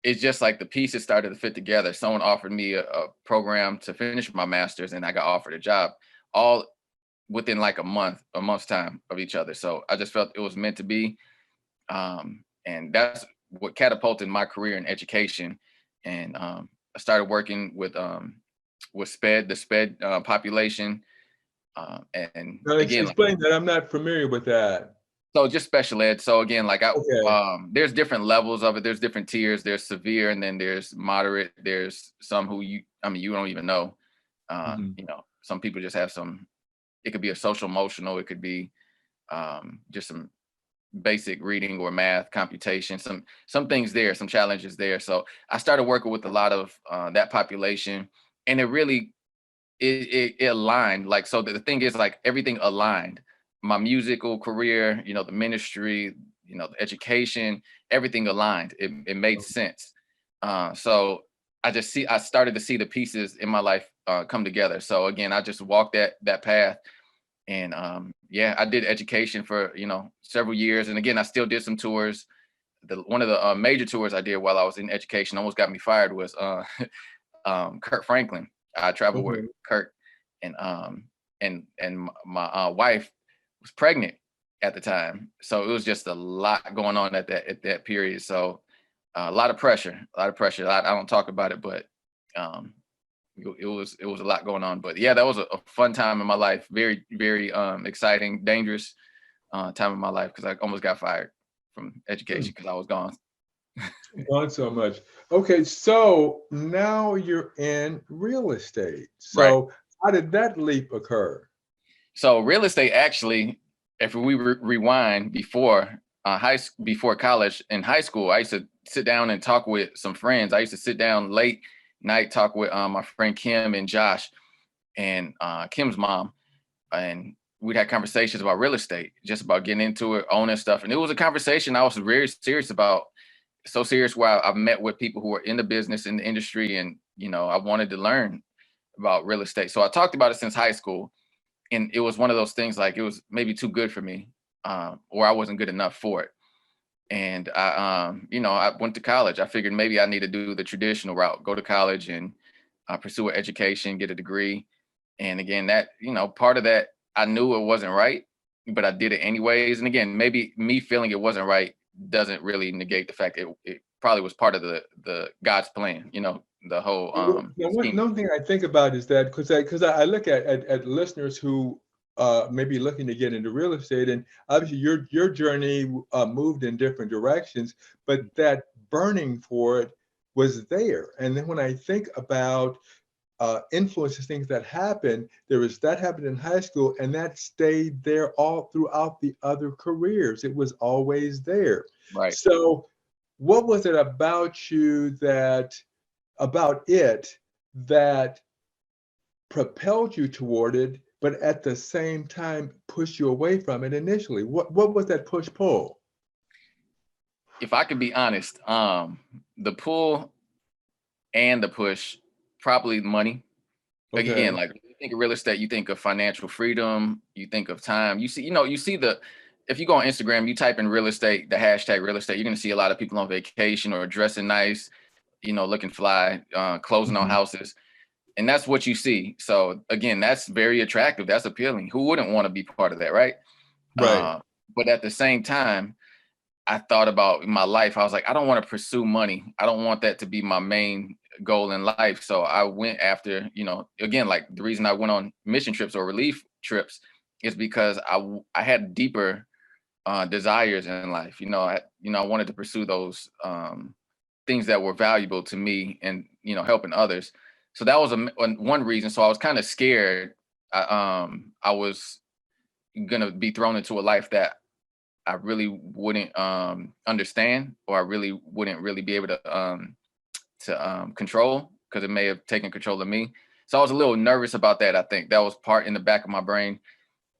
it's just like the pieces started to fit together. Someone offered me a program to finish my master's, and I got offered a job, all within like a month's time of each other. So I just felt it was meant to be. And that's what catapulted my career in education. And I started working with the SPED population. And Now, again, explain that. I'm not familiar with that. so just special ed. So again, Okay. There's different levels of it. There's different tiers. There's severe, and then there's moderate. There's some who you don't even know. Some people just have some. It could be a social emotional. It could be just some basic reading or math, computation. Some things there. Some challenges there. So I started working with a lot of that population, and it really it aligned. Like, so the thing is, like, everything aligned. My musical career, the ministry, the education, everything aligned. It made sense. So I started to see the pieces in my life come together. So again, I just walked that path. And I did education for, several years. And again, I still did some tours. One of the major tours I did while I was in education, almost got me fired, was Kirk Franklin. I traveled with Kirk, and my wife was pregnant at the time, so it was just a lot going on at that period. So a lot of pressure. I don't talk about it, but it was a lot going on. But yeah, that was a fun time in my life. Very, very exciting, dangerous time in my life, because I almost got fired from education because I was gone. Gone so much. Okay, so now you're in real estate. So how did that leap occur? So real estate, actually, if we rewind before before college, in high school, I used to sit down and talk with some friends. I used to sit down late night, talk with my friend Kim and Josh, and Kim's mom, and we'd have conversations about real estate, just about getting into it, owning stuff. And it was a conversation I was very serious about. So serious where I've met with people who are in the business, in the industry, and I wanted to learn about real estate. So I talked about it since high school, and it was one of those things, like, it was maybe too good for me, or I wasn't good enough for it. And I went to college. I figured maybe I need to do the traditional route, go to college and pursue an education, get a degree. And again, that, part of that, I knew it wasn't right, but I did it anyways. And again, maybe me feeling it wasn't right doesn't really negate the fact it probably was part of the God's plan, the whole One thing I think about is that because I look at listeners who may be looking to get into real estate, and obviously your journey moved in different directions, but that burning for it was there. And then when I think about influences, things that happened, that happened in high school, and that stayed there all throughout the other careers. It was always there. Right. So what was it about you that propelled you toward it, but at the same time pushed you away from it initially? What was that push-pull? If I could be honest, the pull and the push, probably money. Okay. Again, like, when you think of real estate, you think of financial freedom, you think of time. You see if you go on Instagram, you type in real estate, the hashtag real estate, you're gonna see a lot of people on vacation or dressing nice, looking fly, closing on houses. And that's what you see. So again, that's very attractive. That's appealing. Who wouldn't want to be part of that, right? Right. But at the same time, I thought about my life. I was like, I don't want to pursue money. I don't want that to be my main goal in life. So I went after, again, like, the reason I went on mission trips or relief trips is because I had deeper desires in life. I wanted to pursue those things that were valuable to me, and helping others. So that was one reason. So I was kind of scared. I was gonna be thrown into a life that I really wouldn't understand, or I really wouldn't really be able to control, because it may have taken control of me. So I was a little nervous about that. I think that was part in the back of my brain.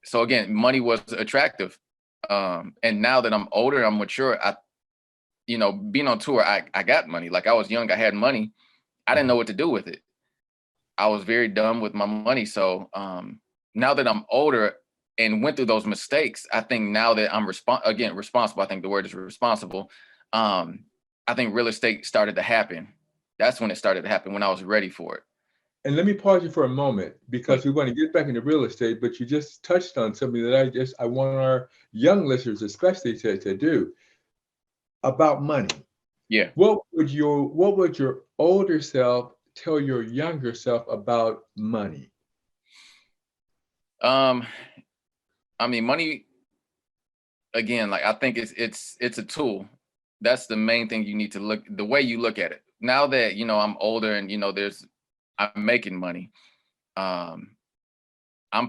So again, money was attractive. And now that I'm older, I'm mature, being on tour, I got money. Like, I was young, I had money. I didn't know what to do with it. I was very dumb with my money. So now that I'm older and went through those mistakes, I think now that I'm responsible, I think the word is responsible. I think real estate started to happen. That's when it started to happen, when I was ready for it. And let me pause you for a moment, because we want to get back into real estate, but you just touched on something that I want our young listeners especially to do about money. Yeah. What would your older self tell your younger self about money? I mean, money, again, like, I think it's a tool. That's the main thing you need to look, the way you look at it. Now that, I'm older and, I'm making money, I'm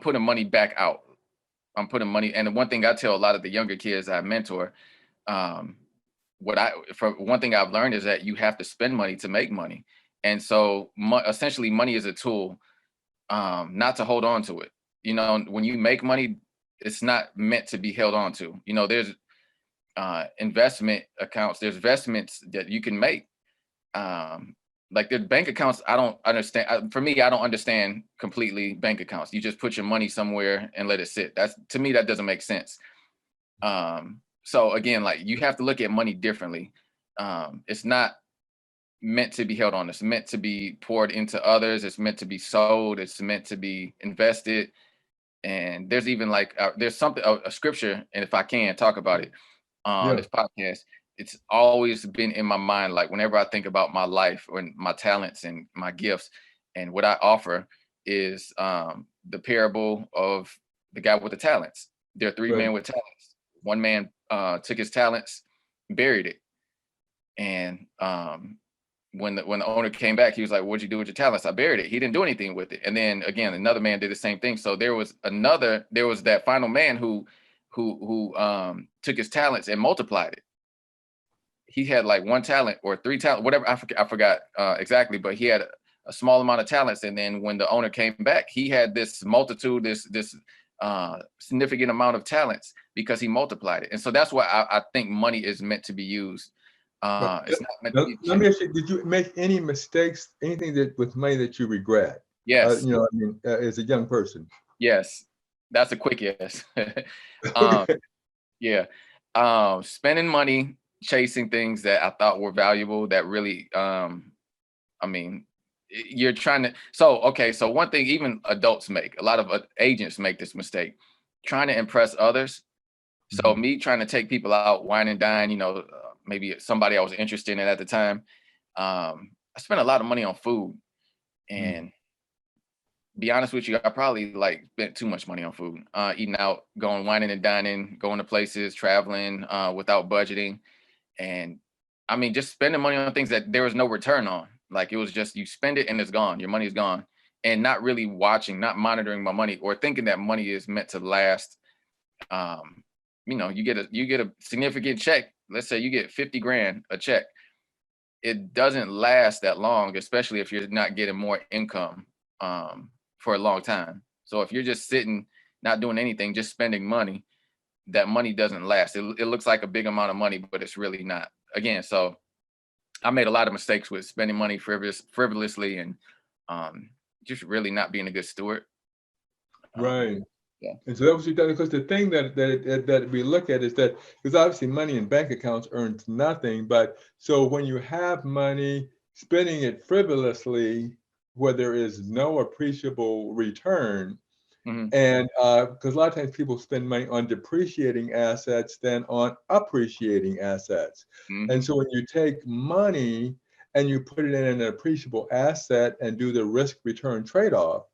putting money back out. I'm putting money. And the one thing I tell a lot of the younger kids I mentor, for one thing I've learned is that you have to spend money to make money. And so essentially money is a tool, not to hold on to it. When you make money, it's not meant to be held on to. There's investment accounts, there's investments that you can make. Like, the bank accounts, I don't understand. For me, I don't understand completely bank accounts. You just put your money somewhere and let it sit. To me, that doesn't make sense. So again, like, you have to look at money differently. It's not meant to be held on. It's meant to be poured into others. It's meant to be sold. It's meant to be invested. And there's even there's something, a scripture, and if I can talk about it on this podcast, it's always been in my mind. Like, whenever I think about my life or my talents and my gifts, and what I offer is the parable of the guy with the talents. There are three men with talents. One man took his talents, buried it. And when the owner came back, he was like, "What'd you do with your talents?" "I buried it." He didn't do anything with it. And then again, another man did the same thing. So there was that final man who took his talents and multiplied it. He had like one talent or three talent, whatever. I forgot exactly, but he had a small amount of talents. And then when the owner came back, he had this multitude, this significant amount of talents, because he multiplied it. And so that's why I think money is meant to be used. It's not meant to be. Let me ask you, did you make any mistakes, anything with money that you regret? Yes. As a young person. Yes. That's a quick yes. Okay. Yeah. Spending money chasing things that I thought were valuable, that really, you're trying to, so one thing even adults make, a lot of agents make this mistake, trying to impress others. So me trying to take people out, wine and dine, maybe somebody I was interested in at the time. I spent a lot of money on food, and be honest with you, I probably spent too much money on food, eating out, going whining and dining, going to places, traveling without budgeting. And just spending money on things that there was no return on. Like, it was just, you spend it and it's gone. Your money's gone. And not really watching, not monitoring my money, or thinking that money is meant to last. You get a significant check. Let's say you get 50 grand a check. It doesn't last that long, especially if you're not getting more income for a long time. So if you're just sitting, not doing anything, just spending money, that money doesn't last. It looks like a big amount of money, but it's really not. Again, so I made a lot of mistakes with spending money frivolously, and just really not being a good steward. Right. Yeah. And so that was because the thing that we look at is that, because obviously money in bank accounts earns nothing, but so when you have money, spending it frivolously where there is no appreciable return, and because a lot of times people spend money on depreciating assets than on appreciating assets. And so when you take money and you put it in an appreciable asset and do the risk return trade-off,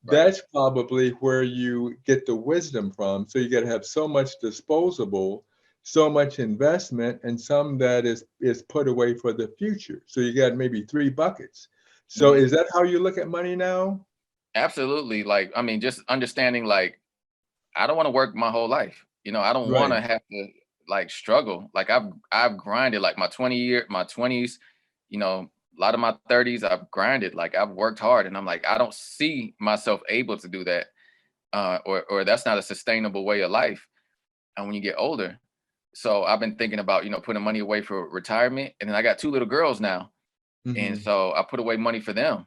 that's probably where you get the wisdom from. So you got to have so much disposable, so much investment, and some that is put away for the future. So you got maybe 3 buckets. So is that how you look at money now? Absolutely. Just understanding, I don't want to work my whole life. I don't want to have to like struggle. Like I've grinded like my 20s, you know, a lot of my 30s, I've grinded. Like I've worked hard, and I'm like, I don't see myself able to do that. Or that's not a sustainable way of life. And when you get older. So I've been thinking about, you know, putting money away for retirement. And then I got 2 little girls now. And Mhm. so I put away money for them.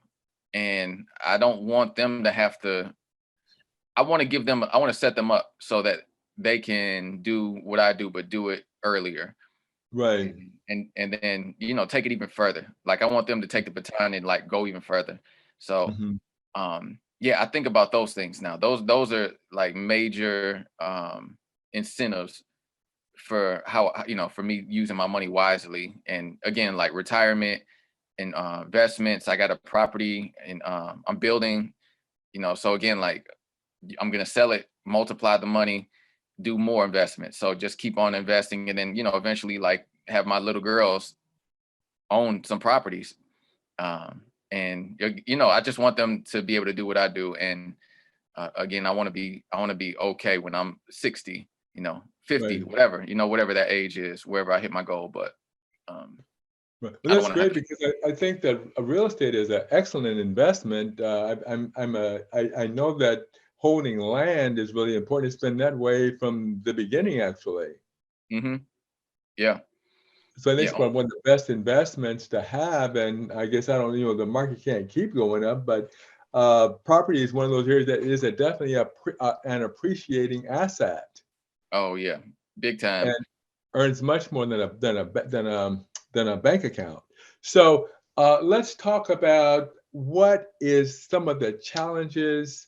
And I don't want them to have to, I want to set them up so that they can do what I do, but do it earlier. Right. And then, you know, take it even further. Like I want them to take the baton and like go even further. So Mhm. yeah, I think about those things now. Those are like major incentives for how, you know, for me using my money wisely. And again, like retirement and investments. I got a property and I'm building, you know, so again, like I'm gonna sell it, multiply the money, do more investments. So just keep on investing, and then, you know, eventually like have my little girls own some properties. And you know, I just want them to be able to do what I do. And again, I want to be okay when I'm 60, you know, 50, Right. whatever, you know, whatever that age is, wherever I hit my goal. But Right. Well, I don't that's want to have great to. because I think that a real estate is an excellent investment. I know that holding land is really important. It's been that way from the beginning, actually. Hmm. Yeah. So I think Yeah. it's one of the best investments to have. And I guess I don't, you know, the market can't keep going up, but property is one of those areas that is definitely an appreciating asset Oh yeah. Big time. and earns much more than a bank account. So let's talk about what is some of the challenges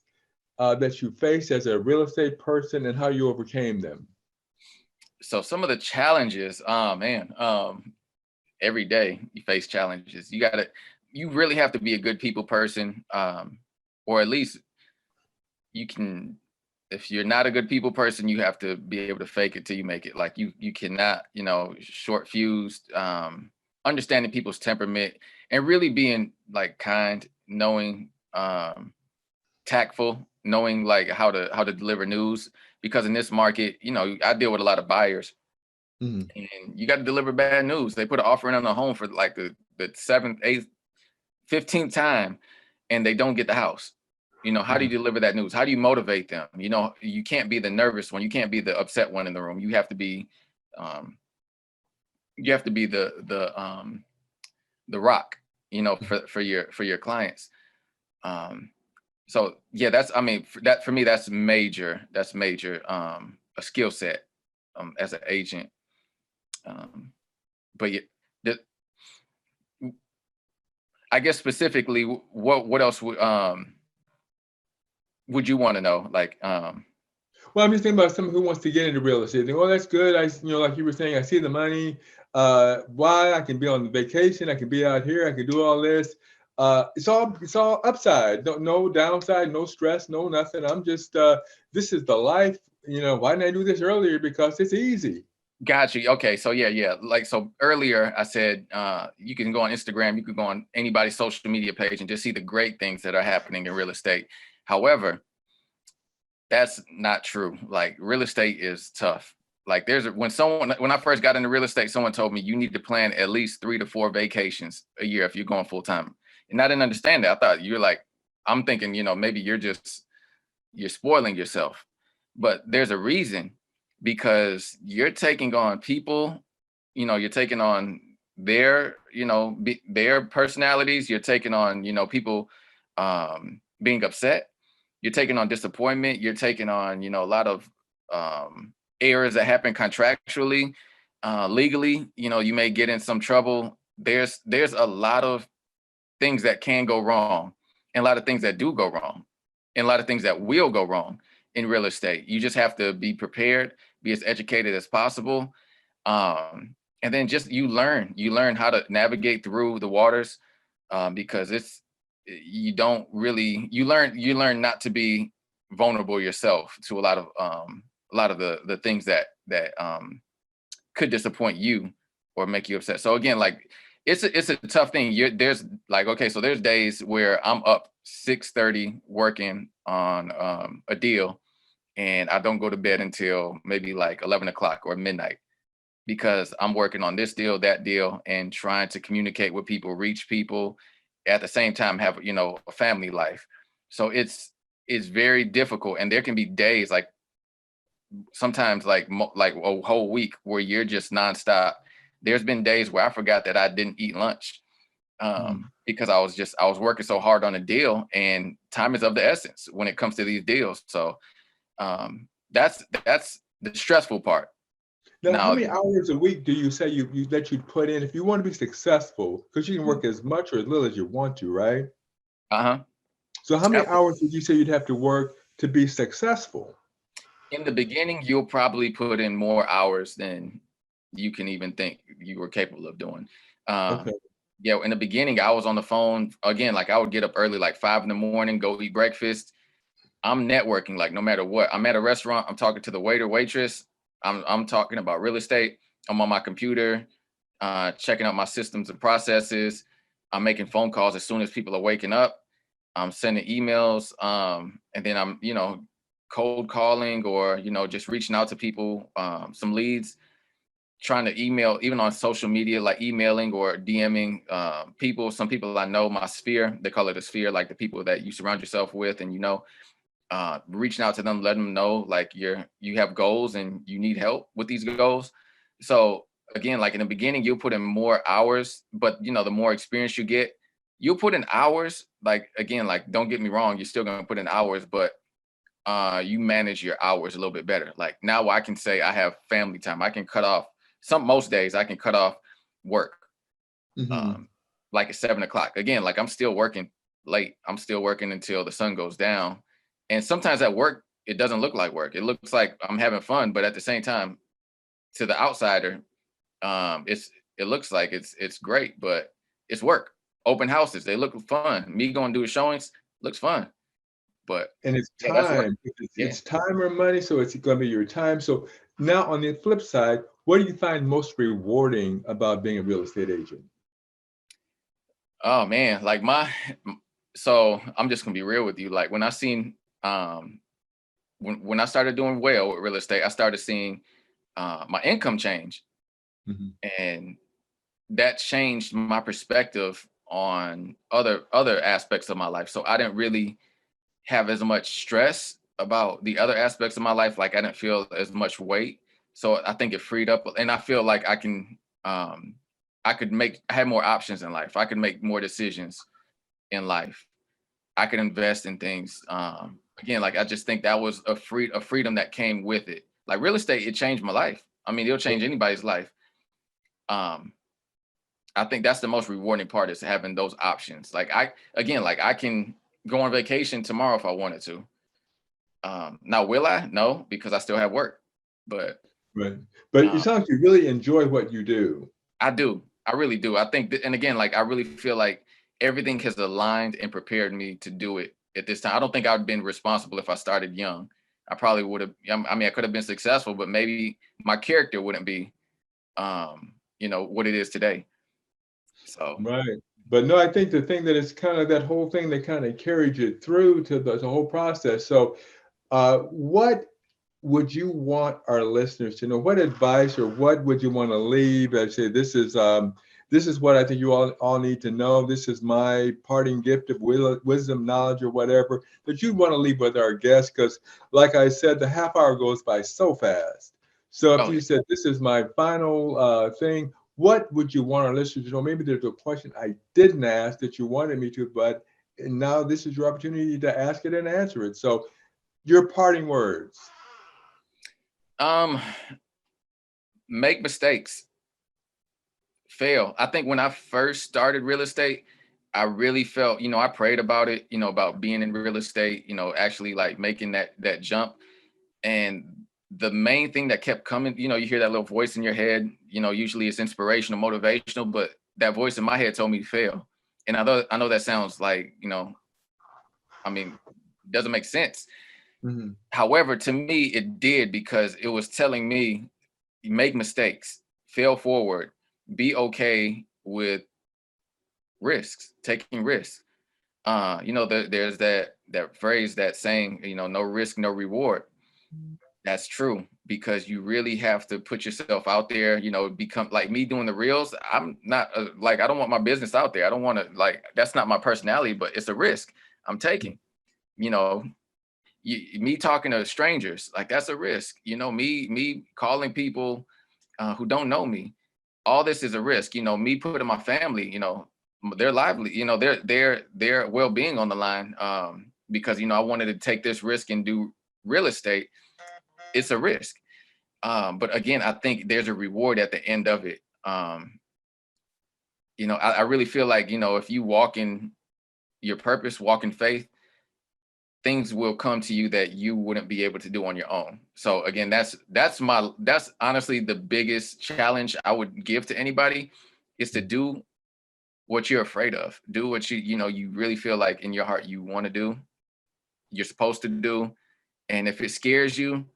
that you faced as a real estate person and how you overcame them. So some of the challenges, oh man, every day you face challenges. You really have to be a good people person, or at least you can. If you're not a good people person, you have to be able to fake it till you make it. Like you cannot, you know, short fused, understanding people's temperament and really being like kind, knowing, tactful, knowing like how to deliver news. Because in this market, you know, I deal with a lot of buyers, Mhm. and you got to deliver bad news. They put an offer in on the home for like the seventh, eighth, 15th time, and they don't get the house. You know, how do Mhm. you deliver that news? How do you motivate them? You know, you can't be the nervous one. You can't be the upset one in the room. Um, you have to be the rock. You know, for your clients. Um, so yeah, that's, I mean, for me, that's major. That's major. A skill set as an agent. Um, but yeah, the, I guess specifically, what else would you want to know? Like, Well, I'm just thinking about someone who wants to get into real estate. Think, oh, that's good. You know, like you were saying, I see the money. Why? I can be on vacation. I can be out here. I can do all this. It's all upside. No downside. No stress. No nothing. I'm just this is the life. You know, why didn't I do this earlier? Because it's easy. got you. Okay, so yeah. Like, so earlier I said you can go on Instagram, you can go on anybody's social media page and just see the great things that are happening in real estate. However, that's not true. Like, real estate is tough. Like, when I first got into real estate, someone told me you need to plan at least 3 to 4 vacations a year if you're going full time. And I didn't understand that. I thought I'm thinking, you know, maybe you're spoiling yourself. But there's a reason, because you're taking on people, you know, you're taking on their, you know, their personalities, you're taking on, you know, people being upset, you're taking on disappointment, you're taking on, you know, a lot of errors that happen contractually, legally, you know, you may get in some trouble. There's a lot of things that can go wrong, and a lot of things that do go wrong, and a lot of things that will go wrong in real estate. You just have to be prepared, be as educated as possible. And then just you learn how to navigate through the waters, because you don't really, you learn not to be vulnerable yourself to a lot of the things that could disappoint you or make you upset. So again, like, it's a tough thing. There's like, okay, so there's days where I'm up 6:30 working on a deal, and I don't go to bed until maybe like 11 o'clock or midnight. because I'm working on this deal, that deal, and trying to communicate with people, reach people, at the same time have, you know, a family life. So it's very difficult, and there can be days like sometimes like a whole week where you're just nonstop. There's been days where I forgot that I didn't eat lunch because I was working so hard on a deal, and time is of the essence when it comes to these deals. So that's the stressful part. Now, how Now, many hours a week do you say you that you put in if you want to be successful? Because you can work as much or as little as you want to, right? uh-huh. So how many hours would you say you'd have to work to be successful? In the beginning, you'll probably put in more hours than you can even think you were capable of doing. Okay. Yeah, in the beginning, I was on the phone again. Like I would get up early, like 5 in the morning, go eat breakfast. I'm networking, like no matter what. I'm at a restaurant. I'm talking to the waiter, waitress. I'm talking about real estate. I'm on my computer, checking out my systems and processes. I'm making phone calls as soon as people are waking up. I'm sending emails, and then I'm, you know, cold calling or, you know, just reaching out to people, some leads, trying to email, even on social media, like emailing or DMing people. Some people I know, my sphere, they call it a sphere, like the people that you surround yourself with, and you know, reaching out to them, letting them know like you have goals and you need help with these goals. So again, like in the beginning, you'll put in more hours, but you know, the more experience you get, you'll put in hours. Like again, like don't get me wrong, you're still gonna put in hours, but you manage your hours a little bit better. Like now I can say I have family time. I can cut off most days I can cut off work. Hmm. Like at 7 o'clock. Again, like I'm still working late. I'm still working until the sun goes down. And sometimes at work, it doesn't look like work. It looks like I'm having fun, but at the same time, to the outsider, it's it looks like it's great, but it's work. Open houses, they look fun. Me going to do showings looks fun, but And it's yeah, that's work. time. Yeah. It's time or money, so it's going to be your time. So now on the flip side, what do you find most rewarding about being a real estate agent? Oh man, like so I'm just gonna be real with you. Like when I seen when I started doing well with real estate, I started seeing my income change, Mhm. and that changed my perspective on other aspects of my life. So I didn't really have as much stress about the other aspects of my life. Like I didn't feel as much weight. So I think it freed up, and I feel like I had more options in life. I could make more decisions in life. I could invest in things. Again, like I just think that was a freedom that came with it. Like real estate, it changed my life. I mean, it'll change anybody's life. Um, I think that's the most rewarding part is having those options. Like I can go on vacation tomorrow if I wanted to. Now will I? No, because I still have work. But Right. But it um, sounds like you really enjoy what you do. I do. I really do. I think and again, like I really feel like everything has aligned and prepared me to do it at this time. I don't think I'd been responsible if I started young. I probably would have. I mean, I could have been successful, but maybe my character wouldn't be, you know, what it is today. So, Right. But no, I think the thing that is kind of that whole thing that kind of carried you through to the whole process. So, what would you want our listeners to know? What advice or what would you want to leave? I say this is what I think you all need to know. This is my parting gift of wisdom, knowledge, or whatever that you want to leave with our guests. Because, like I said, the half hour goes by so fast. So, if oh, you said this is my final thing, what would you want our listeners to know? Maybe there's a question I didn't ask that you wanted me to, but now this is your opportunity to ask it and answer it. So, your parting words. um, make mistakes, fail. I think when I first started real estate, I really felt, you know, I prayed about it, you know, about being in real estate, you know, actually like making that jump. And the main thing that kept coming, you know, you hear that little voice in your head, you know, usually it's inspirational, motivational, but that voice in my head told me to fail. And I know that sounds like, you know, I mean, doesn't make sense. Mhm. However, to me, it did because it was telling me make mistakes, fail forward, be okay with risks, taking risks. You know, there's that phrase, that saying, you know, no risk, no reward. That's true, because you really have to put yourself out there, become like me doing the reels. I'm not like, I don't want my business out there. I don't want to, like, that's not my personality, but it's a risk I'm taking. You know, me talking to strangers, like, that's a risk. Me calling people who don't know me. All this is a risk. Me putting my family, their lively, their well-being on the line, because I wanted to take this risk and do real estate. It's a risk. But again, I think there's a reward at the end of it. I really feel like, if you walk in your purpose, walk in faith, things will come to you that you wouldn't be able to do on your own. So again, that's honestly the biggest challenge I would give to anybody, is to do what you're afraid of. Do what you really feel like in your heart you want to do, you're supposed to do. And if it scares you,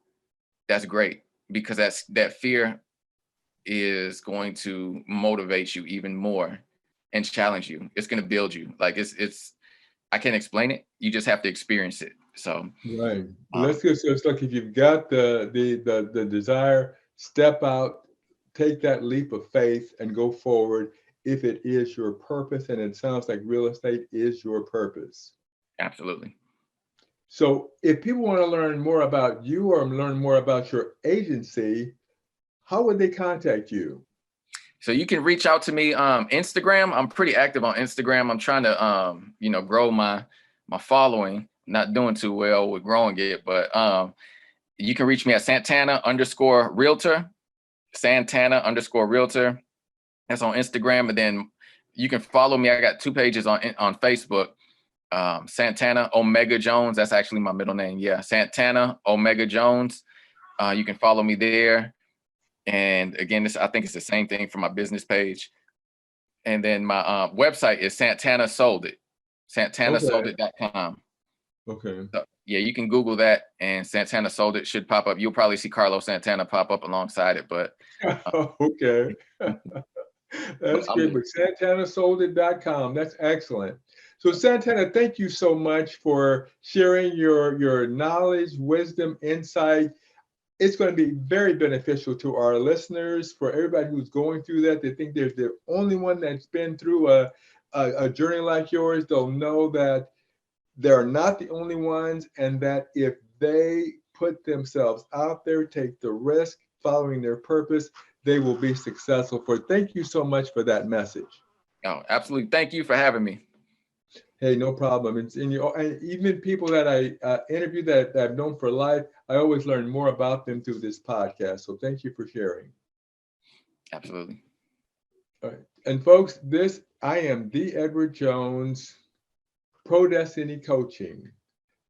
that's great, because that fear is going to motivate you even more and challenge you. It's going to build you. Like, it's I can't explain it. You just have to experience it. So Right. Let's go. So it's like, if you've got the desire, step out, take that leap of faith and go forward if it is your purpose. And it sounds like real estate is your purpose. absolutely. So if people want to learn more about you or learn more about your agency, how would they contact you? So you can reach out to me. Instagram, I'm pretty active on Instagram. I'm trying to grow my following. Not doing too well with growing it, but you can reach me at Santana_realtor. Santana_realtor. That's on Instagram. And then you can follow me. I got 2 pages on Facebook. Santana Omega Jones. That's actually my middle name. Yeah, Santana Omega Jones. You can follow me there. And again, I think it's the same thing for my business page. And then my website is Santana Sold It. SantanaSoldIt.com. Okay. So, yeah, you can Google that, and Santana Sold It should pop up. You'll probably see Carlos Santana pop up alongside it, but Okay. That's great. But SantanaSoldIt.com. That's excellent. So Santana, thank you so much for sharing your knowledge, wisdom, insight. It's going to be very beneficial to our listeners, for everybody who's going through that. They think they're the only one that's been through a journey like yours. They'll know that they're not the only ones, and that if they put themselves out there, take the risk, following their purpose, they will be successful. Thank you so much for that message. oh, absolutely. Thank you for having me. Hey, no problem. It's in you, and even people that I interview that I've known for life, I always learn more about them through this podcast. So thank you for sharing. Absolutely. All right. And folks, I am the Edward Jones, Pro Destiny Coaching.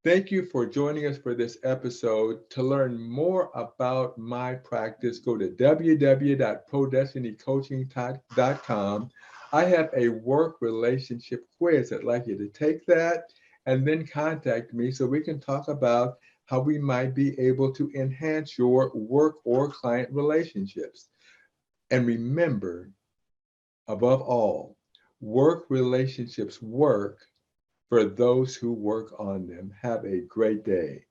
Thank you for joining us for this episode. To learn more about my practice, go to www.prodestinycoaching.com. I have a work relationship quiz. I'd like you to take that and then contact me so we can talk about how we might be able to enhance your work or client relationships. And remember, above all, work relationships work for those who work on them. Have a great day.